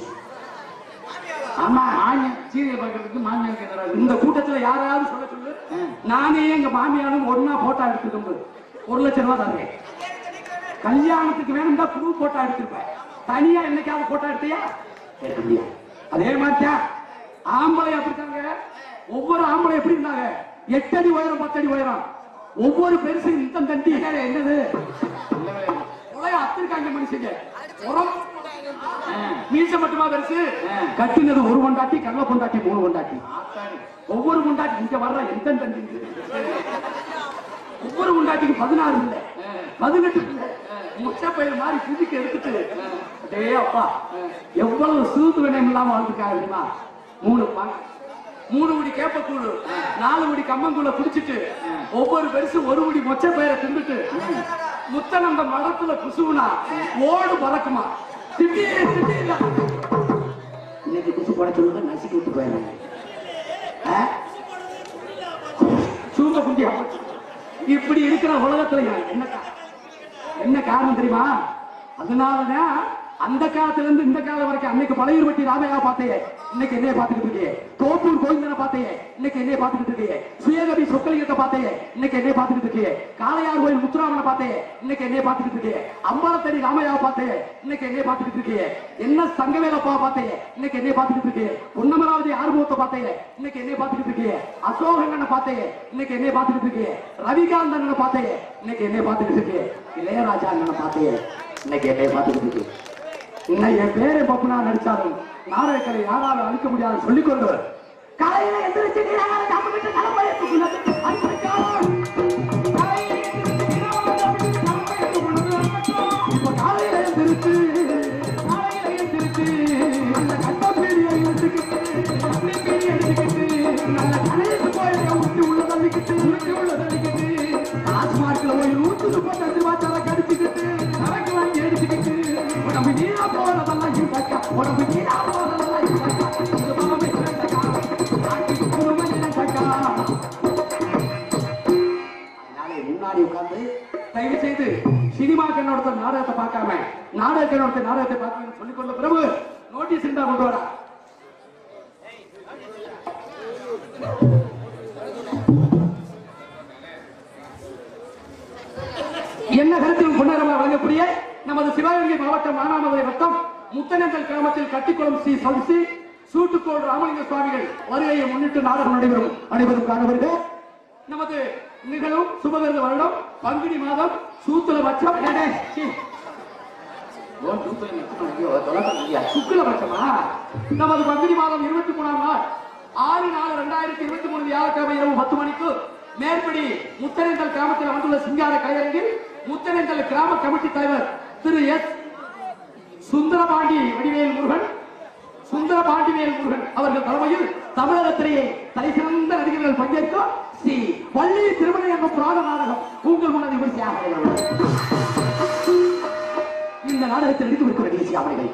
ஆமா, சீரியல் பார்க்கறதுக்கு மாமியார். இந்த கூட்டத்துல யாராவது சொல்ல சொல்லு, நானே எங்க மாமியாரும் ஒன்னா போட்டோ எடுத்துக்கும் 1 லட்சம் ரூபாய் தரேன். கல்யாணத்துக்கு வேணும்டா புது போட்டோ எடுத்திருப்பேன். தனியா என்னைக்காவது போட்டோ எடுத்தியா? அதே மாதிரிதான் ஆம்பளை அப்படித்தாங்க. ஒவ்வொரு ஆம்பளை எப்படி இருந்தாங்க? 8 அடி உயரம் 10 அடி உயரம். ஒவ்வொரு பெருசு நித்தம் தண்டி என்னது அத்திருக்காங்க மனுஷங்க. மீச மட்டுமா பெருசு? கட்டினது 1 பொண்டாட்டி, கல்ல பொண்டாட்டி 3 பொண்டாட்டி. ஒவ்வொரு பொண்டாட்டி இங்க வர்ற எந்த தண்டி ஒவ்வொரு பொண்டாட்டிக்கு 16 இல்லை 18 இல்லை. முச்சை பயிர் மாதிரி புதுக்கு எடுத்துட்டு டே அப்பா எவ்வளவு சூது வினயம் இல்லாம வாழ்ந்துருக்காங்க தெரியுமா? 3 குடி கேப்பக்கூழு 4 குடி கம்மங்கூழ குடிச்சிட்டு ஒவ்வொரு பெருசு 1 குடி மொச்சை பயிரை தின்னுட்டு முத்தனந்த மடத்துல குசுவுனா ஓடு பறக்குமா? இன்னைக்கு குசு போட சொல்லுங்க, நசுக்கி விட்டு போயிடுறாங்க. சூங்க குண்டியா இப்படி இருக்கிற உலகத்துல என்ன காரணம் தெரியுமா? அதனாலதான் அந்த காலத்துல இருந்து இந்த காலம் வரைக்கும் அன்னைக்கு பழையூர்பட்டி ராமையா பார்த்தே, இன்னைக்கு என்னைய பாத்துக்கிட்டு இருக்கே. தோப்பூர் கோவிந்தனை பார்த்தே, இன்னைக்கு என்னைய பாத்துக்கிட்டு இருக்கே. சுயகவி சொக்கலிங்கத்தை பார்த்தே, இன்னைக்கு என்னைய பாத்துக்கிட்டு இருக்கே. காளையார் கோயில் முத்துராமனை பார்த்தே, இன்னைக்கு என்னைய பாத்துக்கிட்டு இருக்கே. அம்பாளத்தடி ராமையாவை பார்த்தே, இன்னைக்கு என்னைய பாத்துக்கிட்டு இருக்கே. என்ன சங்கவேலப்பா பார்த்தே, இன்னைக்கு என்னைய பாத்துக்கிட்டு இருக்கே. பொன்னமராவதி ஆறுமுகத்தை பார்த்தே, இன்னைக்கு என்னைய பாத்துக்கிட்டு இருக்கே. அசோகண்ணனை பார்த்தே, இன்னைக்கு என்னைய பாத்துக்கிட்டு இருக்கே. ரவிகாந்தனை பார்த்தே, இன்னைக்கு என்னைய பாத்துக்கிட்டு இருக்கே. இளையராஜா அண்ணனை பார்த்தே, இன்னைக்கு என்னைய பாத்துக்கிட்டு இருக்கே. இன்னும் என் பேரை பப்புனா நடிச்சாலும் நாடகங்களை யாராலும் அழிக்க முடியாது சொல்லிக் கொண்டு காலையில எந்திரிச்சு நல்ல கட்டப்பேரியை எடுத்துக்கிட்டு நல்ல கலையத்து கோயிலை ஊற்றி உள்ள தள்ளிக்கிட்டு டாஸ்மார்க்ல போய் 135 ரூபாய் கடிச்சுக்கிட்டு சரக்கு வாங்கி எடுத்துக்கிட்டு உடம்பு நீரா போறதெல்லாம் இருக்கா, உடம்பு நீரா போறதெல்லாம் இருக்கா. இது மாமே கேட்டக்கா, அதனால முன்னாடி உட்கார்ந்து தயவு செய்து சினிமா கண்ணோட நாடகத்தை பார்க்காம நாடக கண்ணோட நாடகத்தை பார்க்க சொல்லிக்கொள்ள பிரபு நோட்டீஸ் இருந்தா கொண்டு வர. என்ன கருத்தில் பொன்னரமா வழங்கக்கூடிய நமது சிவகங்கை மாவட்டம் மானாமதுரை வட்டம் முத்தனந்தல் கிராமத்தில் கட்டிக்குளம் ஸ்ரீ சல்சி சூட்டுக்கோள் ராமலிங்க சுவாமிகள் வருகையை முன்னிட்டு நாடகம் நடைபெறும். அனைவரும் காண வருக. நமது நிகழும் சுபகிருத வருடம் பங்குனி மாதம் சூத்திர பட்சம் சுக்குல பட்சமா நமது பங்குனி மாதம் 23ஆம் நாள் 6/4/2023 வியாழக்கிழமை இரவு 10 மணிக்கு மேற்படி முத்தரேந்தல் கிராமத்தில் வந்துள்ள சிங்கார கலையரங்கில் முத்தரேந்தல் கிராம கமிட்டி தலைவர் திரு எஸ் சுந்தரபாண்டி வடிவேல் முருகன் அவர்கள் தலைமையில் தமிழகத்திலேயே தலைசிறந்த நடிகர்கள் பங்கேற்கும் ஸ்ரீ வள்ளி திருமணம் என்ற புராண நாடகம் உங்கள் முன்னதை விமர்சையாக இந்த நாடகத்தில் நடித்து நிகழ்ச்சி அவர்கள்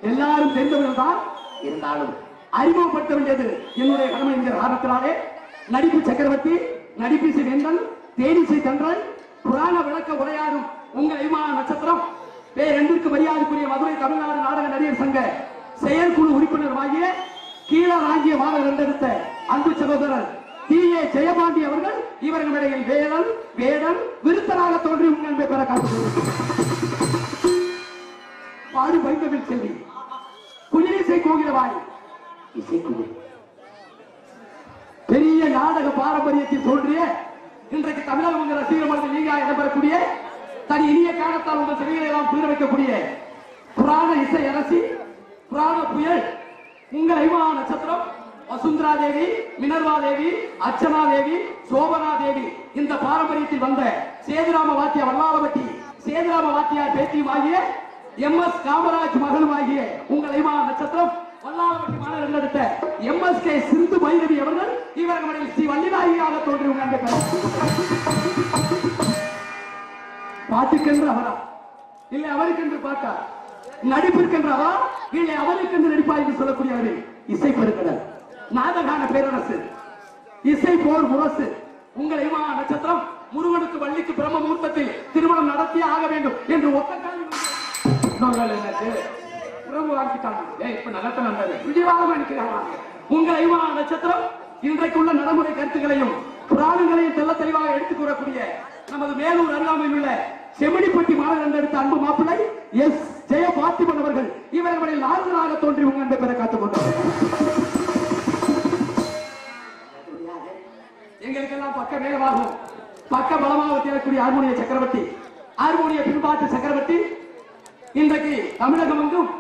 எல்லாரும் தெரிந்தவர்கள் தான் இருந்தாலும் அறிமுகப்படுத்த வேண்டியது என்னுடைய கடமை என்கிற காரணத்தினாலே நடிப்பு சக்கரவர்த்தி நடிப்பிசை வேந்தன் தேனிசை தன்றல் புராண விளக்க உரையாடும் உங்கள் விமான நட்சத்திரம் பேரெண்டிற்கு மரியாதைக்குரிய மதுரை தமிழ்நாடு நாடக நடிகர் சங்க செயற்குழு உறுப்பினருமாகிய கீழராங்கிய மாணவர் என்றெடுத்த அன்பு சகோதரர் டி.ஏ. ஜெயபாண்டி அவர்கள் இவர்களிடையில் வேடன் விருத்தராக தோன்றி உங்கள் பெற காட்டுகிறார். பாடு வைந்தவில் செல்வி குயிலிசை கோகிலவாய் இசைக்குழு பெரிய நாடக பாரம்பரியத்தில் தோன்றிய இன்றைக்கு தமிழகம் உங்கள் ரசிகர் மனதில் நீங்க இடம்பெறக்கூடிய தன் இனிய காலத்தால் உங்கள் செவிகளை எல்லாம் புரிய வைக்கக்கூடிய புராண இசை அரசி புராண புயல் உங்கள் ஐமா நட்சத்திரம் வசுந்தரா தேவி, மினர்வா தேவி, அர்ச்சனா தேவி, சோபனா தேவி இந்த பாரம்பரியத்தில் வந்த சேதுராம வாத்தியா வல்லாளபட்டி சேதுராம வாத்தியார் பேத்தியும் ஆகிய MS காமராஜ் மகளும் ஆகிய உங்கள் ஐமா நட்சத்திரம் வல்லாளபட்டி மாநகரில் எடுத்த MSK சிந்து பைரவி அவர்கள் இவர்கள் ஸ்ரீ வள்ளிநாயகியாக தோன்றி உங்கள் பாட்டுக்கென்று அவரா இல்லை அவருக்கென்று பாட்டா நடிப்பிற்கென்றவா இல்லை அவருக்கென்று நடிப்பா என்று சொல்லக்கூடியவர்கள் இசை பெருக்கடல் நாடகான பேரரசு இசை போர் முரசு உங்கள் ஐமா நட்சத்திரம் முருகனுக்கு வள்ளிக்கு பிரம்ம முகூர்த்தத்தில் திருமணம் நடத்தியே ஆக வேண்டும் என்று ஒத்த உங்கள் ஐமா நட்சத்திரம் இன்றைக்குள்ள நடைமுறை கருத்துக்களையும் புராணங்களையும் தெல்ல தெளிவாக எடுத்துக் கூறக்கூடிய நமது மேலூர் அருகாமையில் உள்ள செமிடிப்பட்டி மாநகர் எடுத்த அன்பு மாப்பிள்ளை எஸ் ஜெய பார்த்திபன் அவர்கள் இவர்களில் ஆறுதலாக தோன்றி உங்கள் அன்பை பெற காத்துக் கொண்டார். எங்களுக்கெல்லாம் பக்க மேலமாகும் பக்க பலமாக தேரக்கூடிய ஹார்மோனிய சக்கரவர்த்தி ஹார்மோனிய பின்பாட்டு சக்கரவர்த்தி இன்றைக்கு தமிழகம் எங்கும்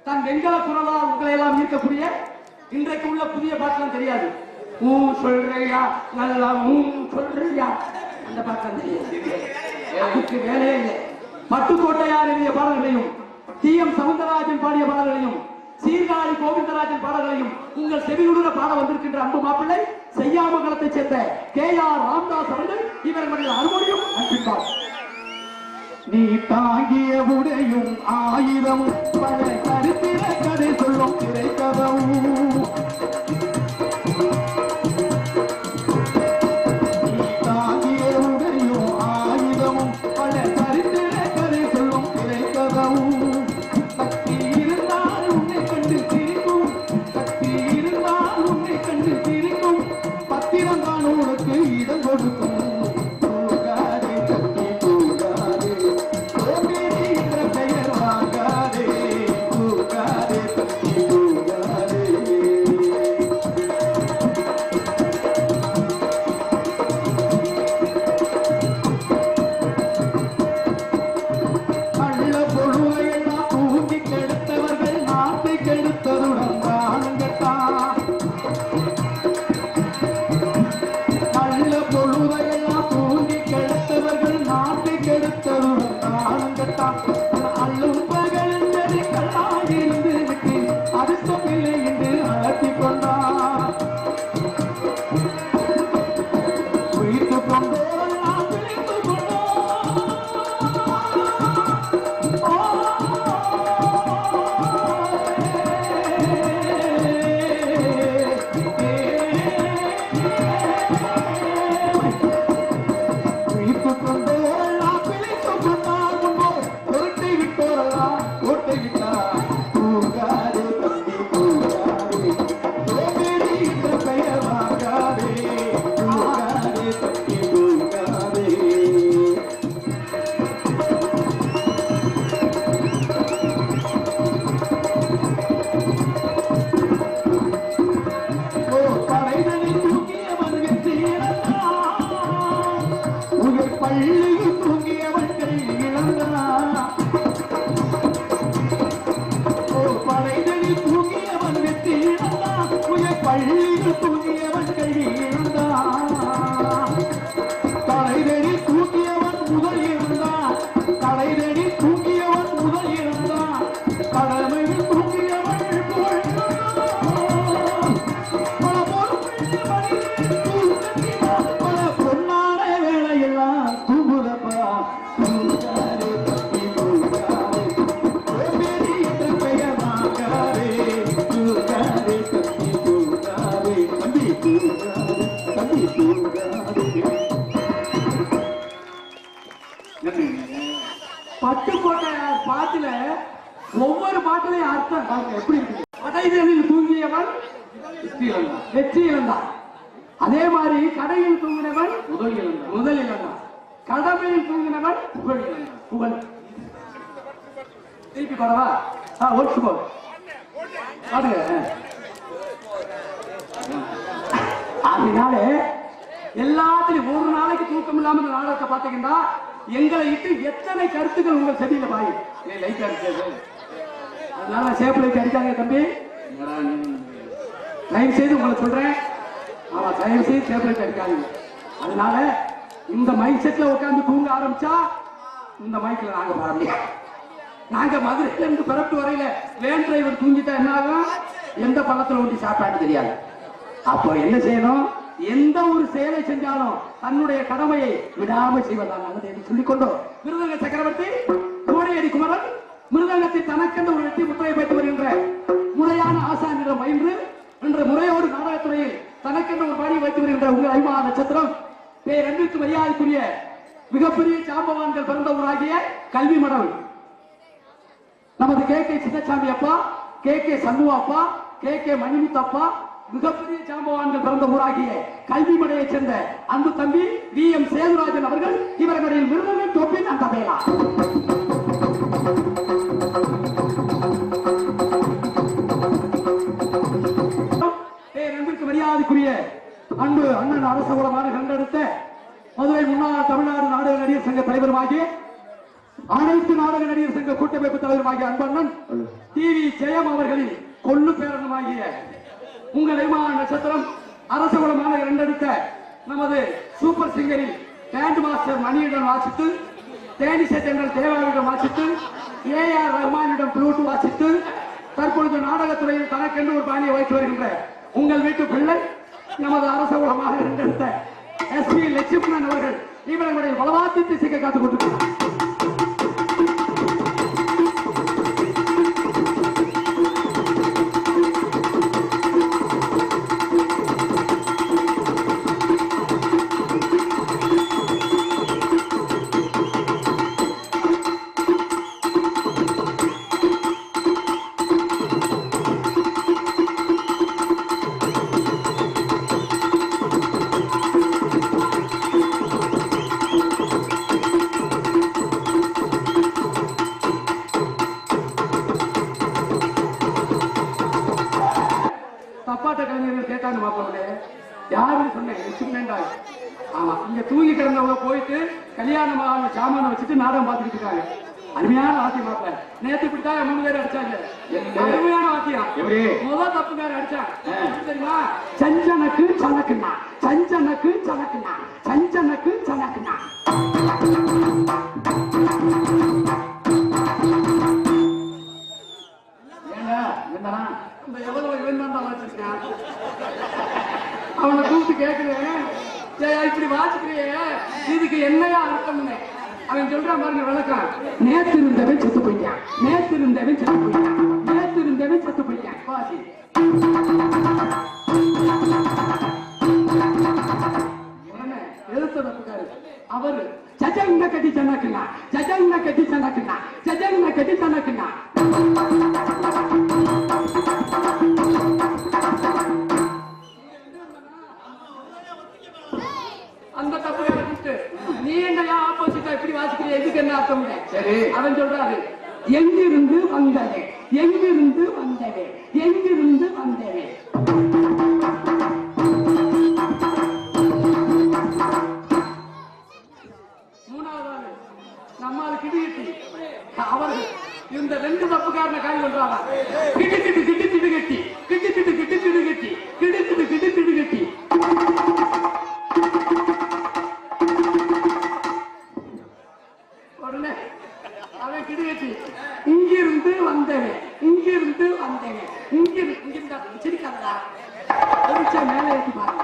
தன் வெண்கல குரலால் உங்களை எல்லாம் ஈர்க்கக்கூடிய இன்றைக்கு உள்ள புதிய பாட்டெல்லாம் தெரியாது. சொல்றியா நல்லா சொல்றியா அந்த பாட்டெல்லாம் தெரியாது. அதுக்கு வேலையே இல்லை. பட்டுக்கோட்டையார் எழுதிய பாடல்களையும் TM சவுந்தரராஜன் பாடிய பாடல்களையும் சீர்காழி கோவிந்தராஜன் பாடல்களையும் உங்கள் செவியுடன் பாட வந்திருக்கின்ற அன்பு மாப்பிள்ளை செய்யாமங்கலத்தைச் சேர்ந்த KR ராம்தாஸ் அவர்கள் இவர்கள் ஹார்மோனியம் அன்பிப்பார். நீ தாங்கிய உடையும் ஆயுதமும் பல கருத்திர கதை சொல்லும் திரைக்கதவும் நீ தாங்கிய உடையும் ஆயுதமும் பல கருத்திர கதை சொல்லும் திரைக்கதவும் சக்தி இருந்தால் உன்னை கண்டு சிரிக்கும் சக்தி இருந்தால் உன்னை கண்டு சிரிக்கும் பத்திரங்கான உனக்கு இடம் கொடுக்கும் பொழுதையை பட்டுக்கோட்டை பாட்டுல ஒவ்வொரு பாட்டுலையும் அர்த்தம் பாருங்க எப்படி இருக்கு. கடைகளில் தூங்கியவன் வெற்றி இழந்தான். அதே மாதிரி கடையில் தூங்கினவன் முதல் இழந்தான். கடமையில் தூங்கினவன் புகழ். திருப்பி பாடவா? ஒட்டு போல் பாடுங்க. அதனால எல்லாத்திலையும் ஒரு நாளைக்கு தூக்கம் இல்லாம இந்த நாடகத்தை பாத்தீங்கன்னா எங்களை இட்டு எத்தனை கருத்துக்கள் உங்கள் செடியில பாய் லைட் அடிச்சது. அதனால சேப்பு லைட் அடிக்காங்க தம்பி, தயவு செய்து உங்களை சொல்றேன். ஆமா, தயவு செய்து சேப்பு லைட் அடிக்காதீங்க. அதனால இந்த மைக் செட்ல உட்கார்ந்து தூங்க ஆரம்பிச்சா இந்த மைக்ல நாங்க பாட முடியாது. நாங்க மதுரையில இருந்து பிறப்பு வரையில வேன் டிரைவர் தூங்கிட்டா என்ன ஆகும்? எந்த பள்ளத்துல ஒண்டி சாப்பாடு தெரியாது. அப்போ என்ன செய்யணும்? எந்த ஒரு செயலை செஞ்சாலும் தன்னுடைய கடமையை விடாம செய்வதாக என்று சொல்லிக்கொண்டு மிருதங்க சக்கரவர்த்தி கோடையடி குமரன் மிருதங்கத்தை தனக்கென்ற ஒரு வெற்றி முத்திரையை வைத்து வருகின்ற முறையான ஆசானிடம் பயின்று என்ற முறையோடு நாடகத்துறையில் தனக்கென்ற ஒரு பாடியை வைத்து வருகின்ற உங்கள் ஐமா நட்சத்திரம் பேரன்பிற்கு மரியாதைக்குரிய மிகப்பெரிய சாம்பவான்கள் பிறந்த ஊராகிய கல்வி மடம் நமது கே சின்னசாமி அப்பா, கே சண்முக அப்பா, கே மணிமுத்தப்பா, மிகப்பெரிய சாம்பவான்கள் பிறந்த ஊராகிய கல்வி மடையைச் சேர்ந்த அன்பு தம்பி VM சேதுராஜன் அவர்கள் இவர்களின் விருதுகள் தொப்பின் அந்த வேளா. பேரன்பிற்கு மரியாதைக்குரிய அன்பு அண்ணன் அரசகுலமான கண்டெடுத்த மதுரை முன்னாள் தமிழ்நாடு நாடக நடிகர் சங்க தலைவருமாகிய அனைத்து நாடக நடிகர் சங்க கூட்டமைப்பு தலைவருமாகிய அன்பண்ணன் TV ஜெயம் அவர்களின் கொள்ளு பேரனுமாகிய உங்கள் ஐமான நட்சத்திரம் அரசகுலமான இரண்டெடுத்த நமது சூப்பர் சிங்கரில் பேண்ட் மாஸ்டர் மணியிடம் வாசித்து, தேனிசை தென்றல் தேவாவிடம் வாசித்து, AR ரஹ்மானிடம் ஃப்ளூட் வாசித்து, தற்பொழுது நாடகத்துறையில் தனக்கென்று ஒரு பாணியை வைத்து வருகின்ற உங்கள் வீட்டு பிள்ளை நமது அரசகுலமாக இரண்டெடுத்த SP லட்சுமணன் அவர்கள் இவர்களுடைய பலவாத்தியத்தை சிக்க காத்துக் கொண்டிருக்கிறார். தப்பாட்ட கலைஞர்கள் கேட்டாங்க மாப்பிள்ளை யாருன்னு சொன்னேன். ஆமா, இங்க தூங்கி கிடந்தவங்க போயிட்டு கல்யாணமான சாமான வச்சுட்டு நாடகம் பார்த்துக்கிட்டு இருக்காங்க. அருமையான வாத்தியம் மாப்பிள்ள. நேற்று இப்படித்தான் 3 பேர் அடிச்சாங்க. அருமையான வாத்தியம். முதல் தப்புக்கார அடிச்சாங்க தெரியுமா? சஞ்சனக்கு சனக்குண்ணா, சஞ்சனக்கு சனக்குண்ணா, சஞ்சனக்கு சனக்குண்ணா. அவனை கூப்பிட்டு கேட்கிறேன், இப்படி வாசிக்கிறியே இதுக்கு என்னையா அர்த்தம்? அவன் சொல்றான் பாருங்க விளக்கம். நேத்து இருந்தவன் செத்து போயிட்டான், நேத்து இருந்தவன் செத்து போயிட்டான், நேத்து இருந்தவன் செத்து போயிட்டான். வாசி. எழுத்துறதுக்காரு அவரு ஜஜங்க கட்டி சனக்குண்ணா, ஜஜங்க கட்டி சனக்குண்ணா, ஜஜங்க கட்டி சனக்குண்ணா. அந்த தப்பு விட்டு நீ என்னையா ஆப்போசிட்டா இப்படி வாசிக்கிறிய, இதுக்கு என்ன அர்த்தம்? சரி, அவன் சொல்றாரு எங்கிருந்து வந்தவே, எங்கிருந்து வந்தவே, எங்கிருந்து வந்தவே. மூணாவது நம்மால் கிடுகிட்டி அவர்கள் இந்த 2 தப்புக்காரன காய் பண்றாங்க. கிட்டு கிட்டு கிட்டு கிட்டு கட்டி, கிட்டு கிட்டு கிட்டு கிட்டு கட்டி, கிடு கிட்டு கிட்டு கிடு கட்டி. உடனே அவன் கிடுகட்டி இங்கிருந்து வந்தவன், இங்கிருந்து வந்தவன், இங்கிருந்தா சிரிக்காதா மேலே ஏற்றி பாருங்க.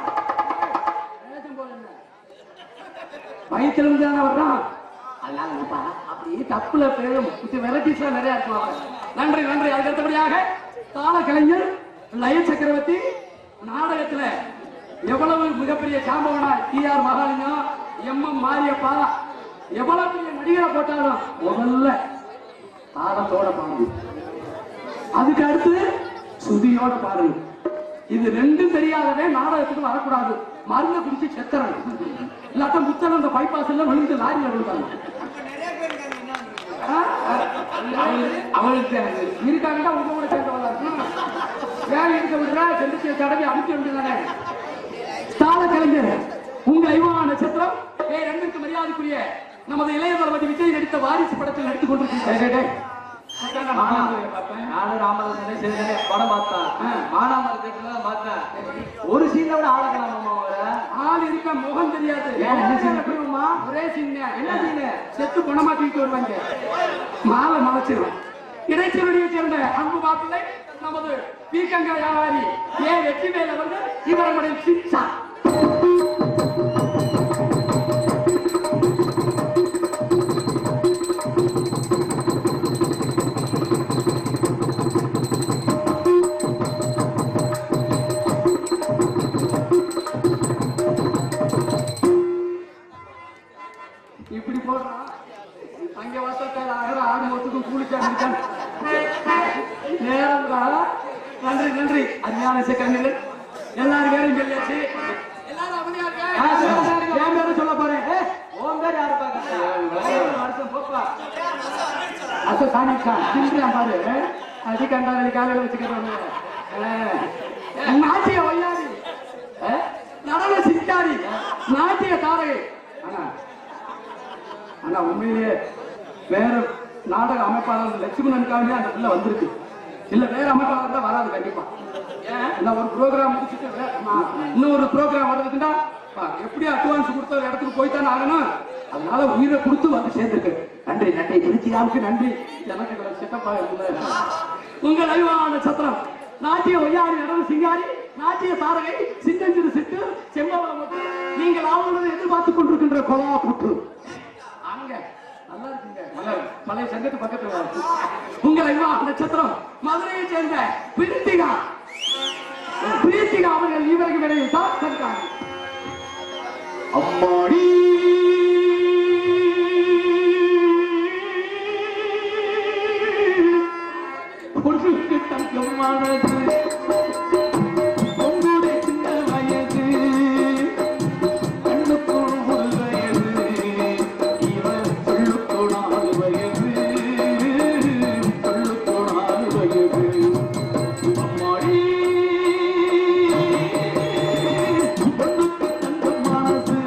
வயிற்றிலிருந்து தானே வர்றான். அதனால அப்படி தப்புல பேரும் வெரைட்டிஸ் நிறைய இருக்குவாங்க. நன்றி நன்றி. அதுக்கு அடுத்தபடியாக தாள கலைஞர் லய சக்கரவர்த்தி நாடகத்துல எவ்வளவு மிகப்பெரிய சாம்பவனா டி.ஆர். மகாலிங்கம், எம்.எம். மாரியப்பா எவ்வளவு பெரிய நடிகரை போட்டாலும் முதல்ல தாளத்தோட பாடணும், அதுக்கு அடுத்து சுதியோட பாடணும். இது ரெண்டும் தெரியாதவே நாடகத்துக்கு வரக்கூடாது. மருந்து குடிச்சு செத்துறேன், இல்லாட்ட முத்தல் அந்த பைபாஸ் எல்லாம் விழுந்து லாரியில விழுந்தாங்க. அவளுக்கு இருக்காங்கன்னா உங்க கூட சேர்ந்தவங்க வேலை இருக்க விடுற சென்று தடவை அனுப்பி விட்டுதானே. தாள கலைஞர் உங்கள் ஐவா நட்சத்திரம் ரெண்டுக்கு மரியாதைக்குரிய நமது இளைய தளபதி விஜய் நடித்த வாரிசு படத்தில் நடித்துக் கொண்டிருக்கிறேன். படம் பார்த்தேன். ஒரு சீன்ல விட ஆள் இருக்க முகம் தெரியாது. ஒரே சீன். என்ன சீன்? செத்து குணமா தூக்கிட்டு வருவாங்க, மாலை மலைச்சிருவான். இடைச்சலுடைய சேர்ந்த அன்பு மாப்பிள்ளை நமது பீக்கங்க வியாபாரி வெற்றிவேல் அவர்கள் இவர்களுடைய சிச்சா. இப்படி போடுறான் அங்க வசத்தால் ஆகிற ஆடுமோத்துக்கும் கூலிச்சான் நேரம். நன்றி நன்றி அருமையான இசைக்கலைஞர்கள் எல்லாரும் பேரும் சொல்லியாச்சு. எல்லாரும் என் பேரும் சொல்ல போறேன். பாரு அடிக்கண்டாளி காலையில வச்சுக்கிறாங்க. நாட்டிய வையாரி, நடன சிங்காரி, நாட்டிய தாரகை. ஆனா உண்மையிலேயே வேற நாடக அமைப்பாளர் லட்சுமணனுக்காகவே அந்த பிள்ளை வந்திருக்கு. இல்ல வேற அமைப்பாளர் தான் வராது கண்டிப்பா. ஏன் ஒரு ப்ரோக்ராம் முடிச்சுட்டு இன்னொரு ப்ரோக்ராம் வர்றதுக்குன்னா எப்படி அட்வான்ஸ் கொடுத்த ஒரு இடத்துக்கு போய்த்தானே ஆகணும். அதனால உயிரை கொடுத்து வந்து சேர்ந்துருக்கு. நன்றி நன்றி திருச்சியாவுக்கு நன்றி. எனக்கு செட்டப்பா இருந்த உங்கள் ஐவான சத்திரம் நாட்டிய ஒய்யாரி, நடன சிங்காரி, நாட்டிய தாரகை, சின்னஞ்சிறு சிட்டு, செம்பவளம் மட்டும் நீங்கள் ஆவலுடன் எதிர்பார்த்துக் கொண்டிருக்கின்ற கொலா புட்டு அங்க நல்லா இருக்குங்க. பழைய சங்கத்து பக்கத்துல உங்கள் ஐவா நட்சத்திரம் மதுரையை சேர்ந்த பிரீத்திகா அவர்கள் இவருக்கு விரைவில் தான் சென்றாங்க. அம்மாடி பொருளுக்கு தங்கமானது உங்களுடைய சின்ன வயது, கண்ணுக்குள் ஒரு வயது, இவர் சொல்லுக்கு 4 வயது, சொல்லுக்கு 4 வயது. அம்மாடி பொண்ணுக்கு தங்கமானது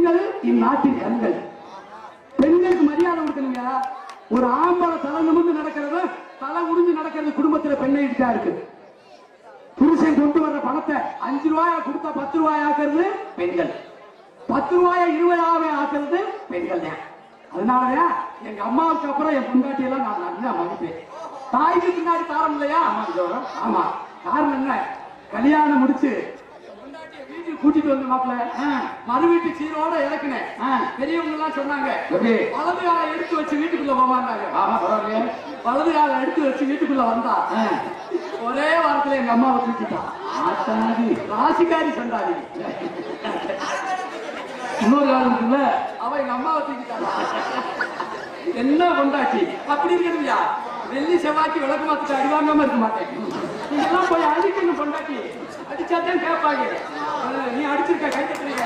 பெண்கள் இந்நாட்டின் கண்கள். பெண்களுக்கு மரியாதை கொடுக்கணுங்க. ஒரு ஆம்பளை தலை நிமிர்ந்து நடக்கிறது, தலை உடிஞ்சு நடக்கிறது குடும்பத்துல பெண்ணைட்டு தான் இருக்கு. புருஷன் கொண்டு வர்ற பணத்தை 5 ரூபாயா கொடுத்தா 10 ரூபாய் ஆக்குறது பெண்கள், 10 ரூபாயா 20 ஆக்குறது பெண்கள் தான். அதனாலதான் எங்க அம்மாவுக்கு அப்புறம் என் பொண்டாட்டி எல்லாம் நான் நல்லா மதிப்பேன். தாய்க்கு பின்னாடி காரணம் இல்லையா? ஆமா, காரணம் என்ன? கல்யாணம் முடிச்சு வீட்டுக்கு கூட்டிட்டு வந்து மாப்பிள்ள மறு வீட்டு சீரோட இறக்குனேன். பெரியவங்க எல்லாம் சொன்னாங்க வலது காலை எடுத்து வச்சு வீட்டுக்குள்ள போவாங்க. வலது காலை எடுத்து வச்சு வீட்டுக்குள்ள வந்தா ஒரே வாரத்துல எங்க அம்மாவை தூக்கிட்டான். ராசிக்காரி சண்டாதி. இன்னொரு காலத்துல அவ எங்க அம்மாவை தூக்கிட்டான். என்ன பொண்டாட்டி அப்படி இருக்கிறதுயா? வெள்ளி செவ்வாய்க்கு விளக்கு மாத்திட்டு அடி வாங்காம இருக்க மாட்டேன். நீங்க எல்லாம் போய் அடிக்கணும். பொண்டாட்டி அடிச்சாதான் கேட்பாங்க. நீ அடிச்சிருக்க கை கட்டுறீங்க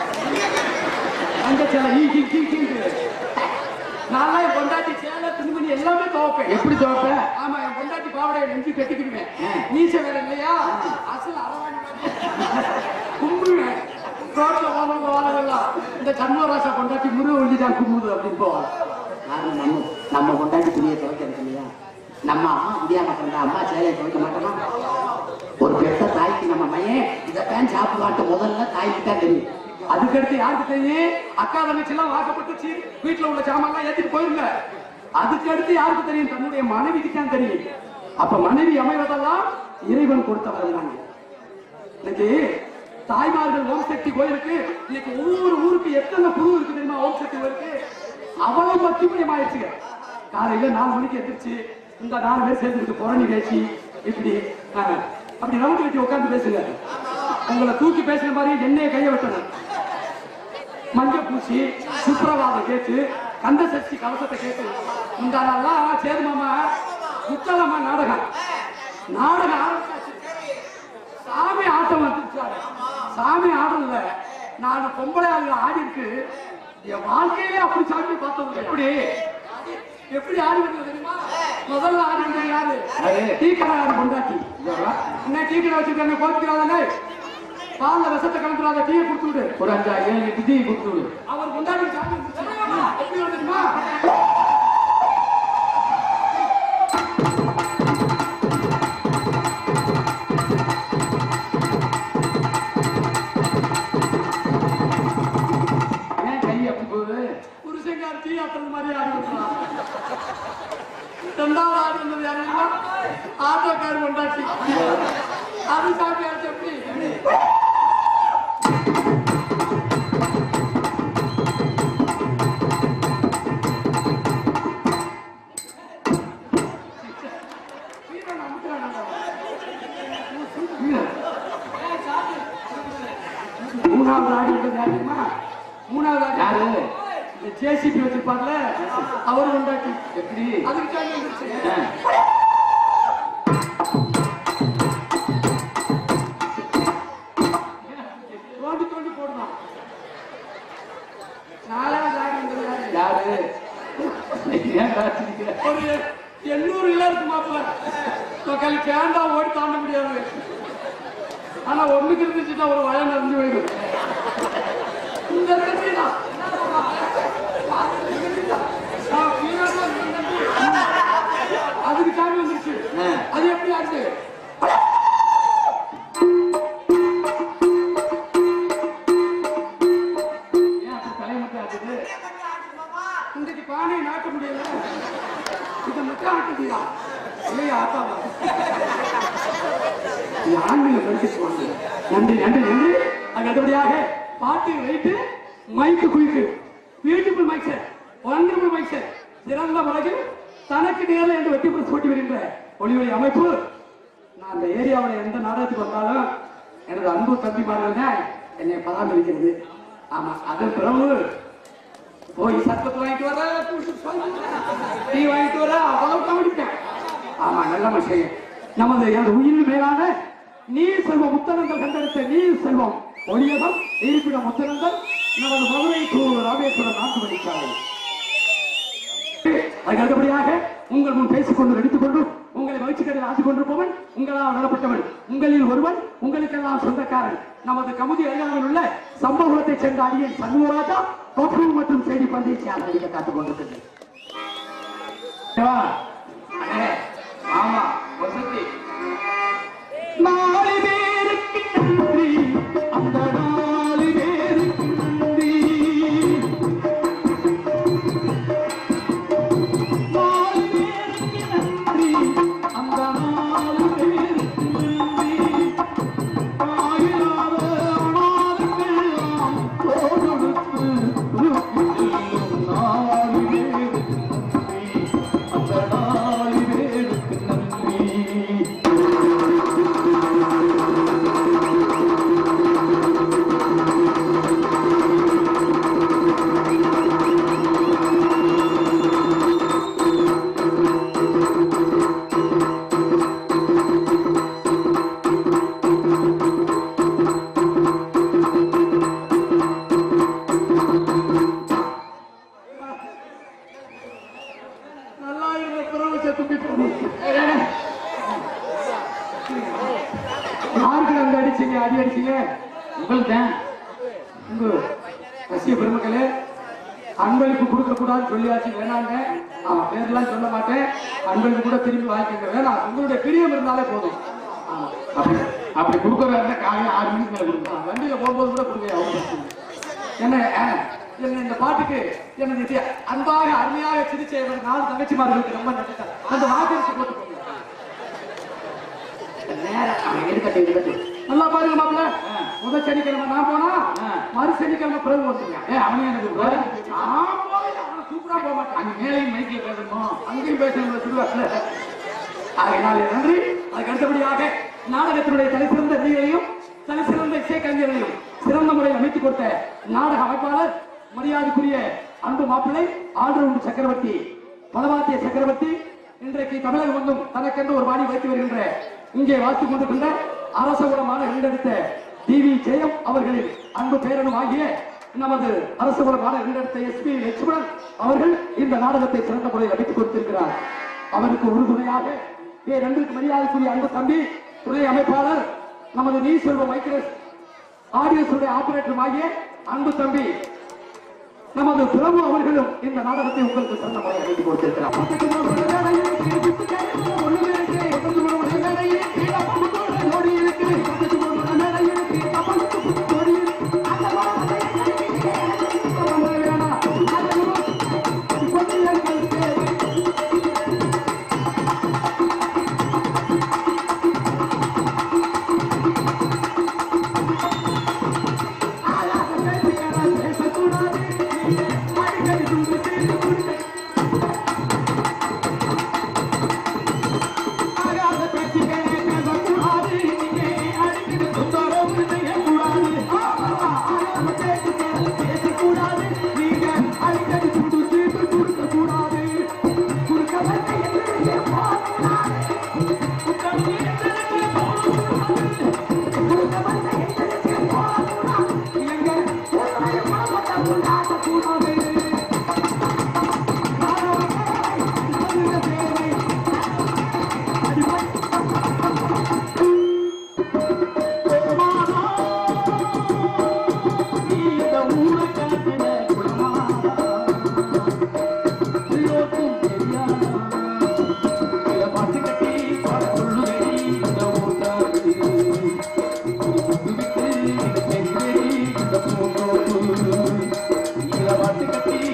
அந்த சேலை நான் என் பொண்டாட்டி சேலை துணிமணி எல்லாமே துவைப்பேன். எப்படி துவைப்பேன்? ஆமா, என் பொண்டாட்டி பாவடைய நெஞ்சு கட்டிக்கிடுவேன். நீச்ச வேற இல்லையா? அசல் அரவாணி கும்பிடுவேன். ரோட்ல வாழலாம் இந்த கண்ணூராசா பொண்டாட்டி முருக ஒல்லிதான் கும்புது அப்படின்னு போவாங்க. நம்ம பொண்டாட்டி துணியை துவைக்கிறது இல்லையா? நம்ம அம்மா முடியாம பண்ண அம்மா சேலையை துவைக்க மாட்டோமா? ஒரு பெத்த தாய்க்கு நம்ம மையன் இதைத்தான் சாப்பிடுவான்ட்டு முதல்ல தாய்க்கு தான் தெரியும். அதுக்கடுத்து யாருக்கு தெரியும்? அக்கா தங்கச்சி எல்லாம் வாக்கப்பட்டு வீட்டுல உள்ள சாமான்லாம் ஏத்திட்டு போயிருங்க. அதுக்கடுத்து யாருக்கு தெரியும்? தன்னுடைய மனைவிக்கு தான் தெரியும். அப்ப மனைவி அமைவதெல்லாம் இறைவன் கொடுத்தவர்கள் தாங்க. இன்னைக்கு தாய்மார்கள் ஓம் சக்தி கோயிலுக்கு இன்னைக்கு ஒவ்வொரு ஊருக்கு எத்தனை குழு இருக்கு தெரியுமா? ஓம் சக்தி கோயிலுக்கு அவ்வளவு பத்திமயமாயிடுச்சுங்க. காலையில 4 மணிக்கு எந்திரிச்சு இந்த 4 பேர் சேர்ந்துட்டு புறணி பேசி இப்படி அப்படி ரவுண்ட் வச்சு உட்காந்து பேசுங்க. உங்களை தூக்கி பேசுற மாதிரி எண்ணெயை கைய வெட்டணும். மஞ்சள் பூசி சுப்பிரவாதம் கேட்டு கந்த சஷ்டி கவசத்தை கேட்டு இந்த நாளெல்லாம் சேது மாமா குத்தலமா நாடகம் ஆரம்பிச்சாச்சு. சாமி ஆட்டம் வந்துருச்சாரு. சாமி ஆடல, நான் பொம்பளை ஆளுங்க ஆடி இருக்கு. என் வாழ்க்கையிலே அப்படி சாமி பார்த்தது. எப்படி ஆடி வந்தது தெரியுமா? முதல்ல ஆடி வந்தது யாரு? டீக்கடை ஆடி பொண்டாட்டி. என்ன டீக்கடை வச்சிருக்க கோச்சுக்கிறாங்க? பால்ல விஷத்தை கலந்துடாத, டீயை கொடுத்து விடு. ஒரு 5-7 டீ கொடுத்து விடு. அவர் கொண்டாடி சாமி எப்படி தெரியுமா? ஏன் கை அப்படி போகுது? புருஷங்கார் டீ ஆட்டுறது மாதிரி ஆடி விட்டுறான். 2வது ஆடி வந்தது யாருன்னா ஆட்டோக்கார் கொண்டாட்டி. அது சாமி ஆச்சு. எப்படி மூணாவது ஆடி யாருமா? மூணாவது ஆடி யாரு? ஜேசிபி வச்சிருப்பார்ல அவர் கொண்டாட்டி. எப்படி? அதுக்கு தோண்டி போடுவான். 4வது ஆடி வந்தது யாரு? ஒரு 800 கிலோ இருக்கு மாப்பிள்ள. மக்கள் கேண்டா ஓடி தாண்ட முடியாது. ஆனா ஒண்ணுக்கு இருந்துச்சுன்னா ஒரு வயல் நடந்து போயிடும். இந்த அதுக்கு சாமி வந்துருச்சு. அது எப்படி ஆச்சு? இன்றைக்கு பானையை நாட்ட முடியல. இதை மட்டும் ஆட்டுதியா இல்லையா? ஆட்டாவா? ஆண்மையை படிச்சுட்டு நன்றி நன்றி நன்றி. அடுத்தபடியாக பாட்டு வைத்து mic quick beautiful mic sir, wonderful mic sir, சிறந்த முறையில் தனக்கு நேரில் என்று வெற்றி பெற்று போட்டி வருகின்ற ஒளிவொலி அமைப்பு. நான் அந்த ஏரியாவில் எந்த நாடகத்துக்கு வந்தாலும் எனது அன்பு தம்பிமார்கள் தான் என்னை பராமரிக்கிறது. ஆமா, அதன் பிறகு போய் சத்தத்தை வாங்கிட்டு வர, டீ வாங்கிட்டு வர, அவ்வளவு கவனிப்பேன். ஆமா, நல்ல விஷயம். நமது எனது உயிரின் மேலான நீர் செல்வம் முத்தனங்கள் கண்டெடுத்த நீர் செல்வம் ஒளியகம் இருப்பிடம் முத்தனங்கள் நமது மதுரை டு ராமேஸ்வரம் 4 வழிச்சாலை. அதுக்கு அடுத்தபடியாக உங்கள் முன் பேசிக்கொண்டு நடித்துக் கொண்டு உங்களை மகிழ்ச்சி கடையில் ஆசிக் கொண்டிருப்பவன் உங்களால் நடப்பட்டவன், உங்களில் ஒருவன், உங்களுக்கெல்லாம் சொந்தக்காரன், நமது கமுதி அருகாமையில் உள்ள சம்பவத்தை சேர்ந்த அடியன் சண்முகராஜா பப்பு மற்றும் செய்தி பந்தய அடிக்க காத்துக் கொண்டிருக்கிறது. ஆமா வசதி 4 பேருக்கு நன்றி, அந்த 4 பேருக்கு நன்றி. 4 பேருக்கு நன்றி, அந்த 4 பேருக்கு நன்றி. ஆயிராத அனாதைக்கெல்லாம் தோளெடுத்து உருப்பிடும் 4 பேருக்கு நன்றி, அந்த 4 பேருக்கு நன்றி. நல்லா இருந்த பிறகு செத்து யாருக்கு அந்த அடிச்சீங்க அடி அடிச்சீங்க? உங்களுக்கு உங்க ரசிக பெருமக்களே, அன்பளிப்பு கொடுக்க கூடாதுன்னு சொல்லியாச்சு, வேணாங்க. பேர்லாம் சொல்ல மாட்டேன். அன்பளிப்பு கூட திரும்பி வாங்கிக்கங்க, வேணாம். உங்களுடைய பிரியம் இருந்தாலே போதும். அப்படி கொடுக்கறதா இருந்தா காலையில் 6 மணிக்கு மேல கொடுக்கலாம். வண்டியில போகும்போது கூட கொடுங்க. அவங்க பிரச்சனை இல்லை. என்ன இந்த பாட்டுக்கு எனது அன்பாக அருமையாக சிரிச்ச 4 தங்கச்சிமார்களுக்கு ரொம்ப நன்றி. அந்த வாக்கு போட்டு நல்லா பாருங்க மாப்பிள்ள. முதல் சனிக்கிழமை நான் போனா மறு சனிக்கிழமை பிறகு வந்துருங்க. அவனே எனக்கு சூப்பரா போக மாட்டேன். அங்க மேலையும் மைக்கில் பேசணும், அங்கேயும் பேசணும் சொல்லுவாங்க. ஆகையினாலே நன்றி. அதுக்கு அடுத்தபடியாக நாடகத்தினுடைய தலைசிறந்த நடிகரையும் தலைசிறந்த இசைக்கலைஞர்களையும் சிறந்த முறையில் அமைத்துக் கொடுத்த நாடக அமைப்பாளர் மரியாதைக்குரிய அன்பு மாப்பிள்ளை ஆல்ரவுண்ட் சக்கரவர்த்தி பலவாத்திய சக்கரவர்த்தி இன்றைக்கு தமிழகம் வந்தும் தனக்கென்று ஒரு பாணி வைத்து வருகின்ற இங்கே வாழ்த்துக் கொண்டிருக்கின்ற அரசகுலமான இரண்டெடுத்த டிவி ஜெயம் அவர்களின் அன்பு பேரனும் ஆகிய நமது அரசகுலமான இரண்டெடுத்த எஸ்பி லட்சுமணன் அவர்கள் இந்த நாடகத்தை சிறந்த முறையில் அமைத்துக் கொடுத்திருக்கிறார். அவருக்கு உறுதுணையாக ரெண்டுக்கு மரியாதைக்குரிய அன்பு தம்பி துணை அமைப்பாளர் நமது நீ செல்வ மைக்ரோஸ் ஆடியோஸுடைய ஆபரேட்டர் ஆகிய அன்பு தம்பி நமது பிரபு அவர்களும் இந்த நாடகத்தை உங்களுக்கு சிறந்த முறையில் அமைத்துக் கொடுத்திருக்கிறார். பாட்டு கட்டி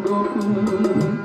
பூந்தோப்பு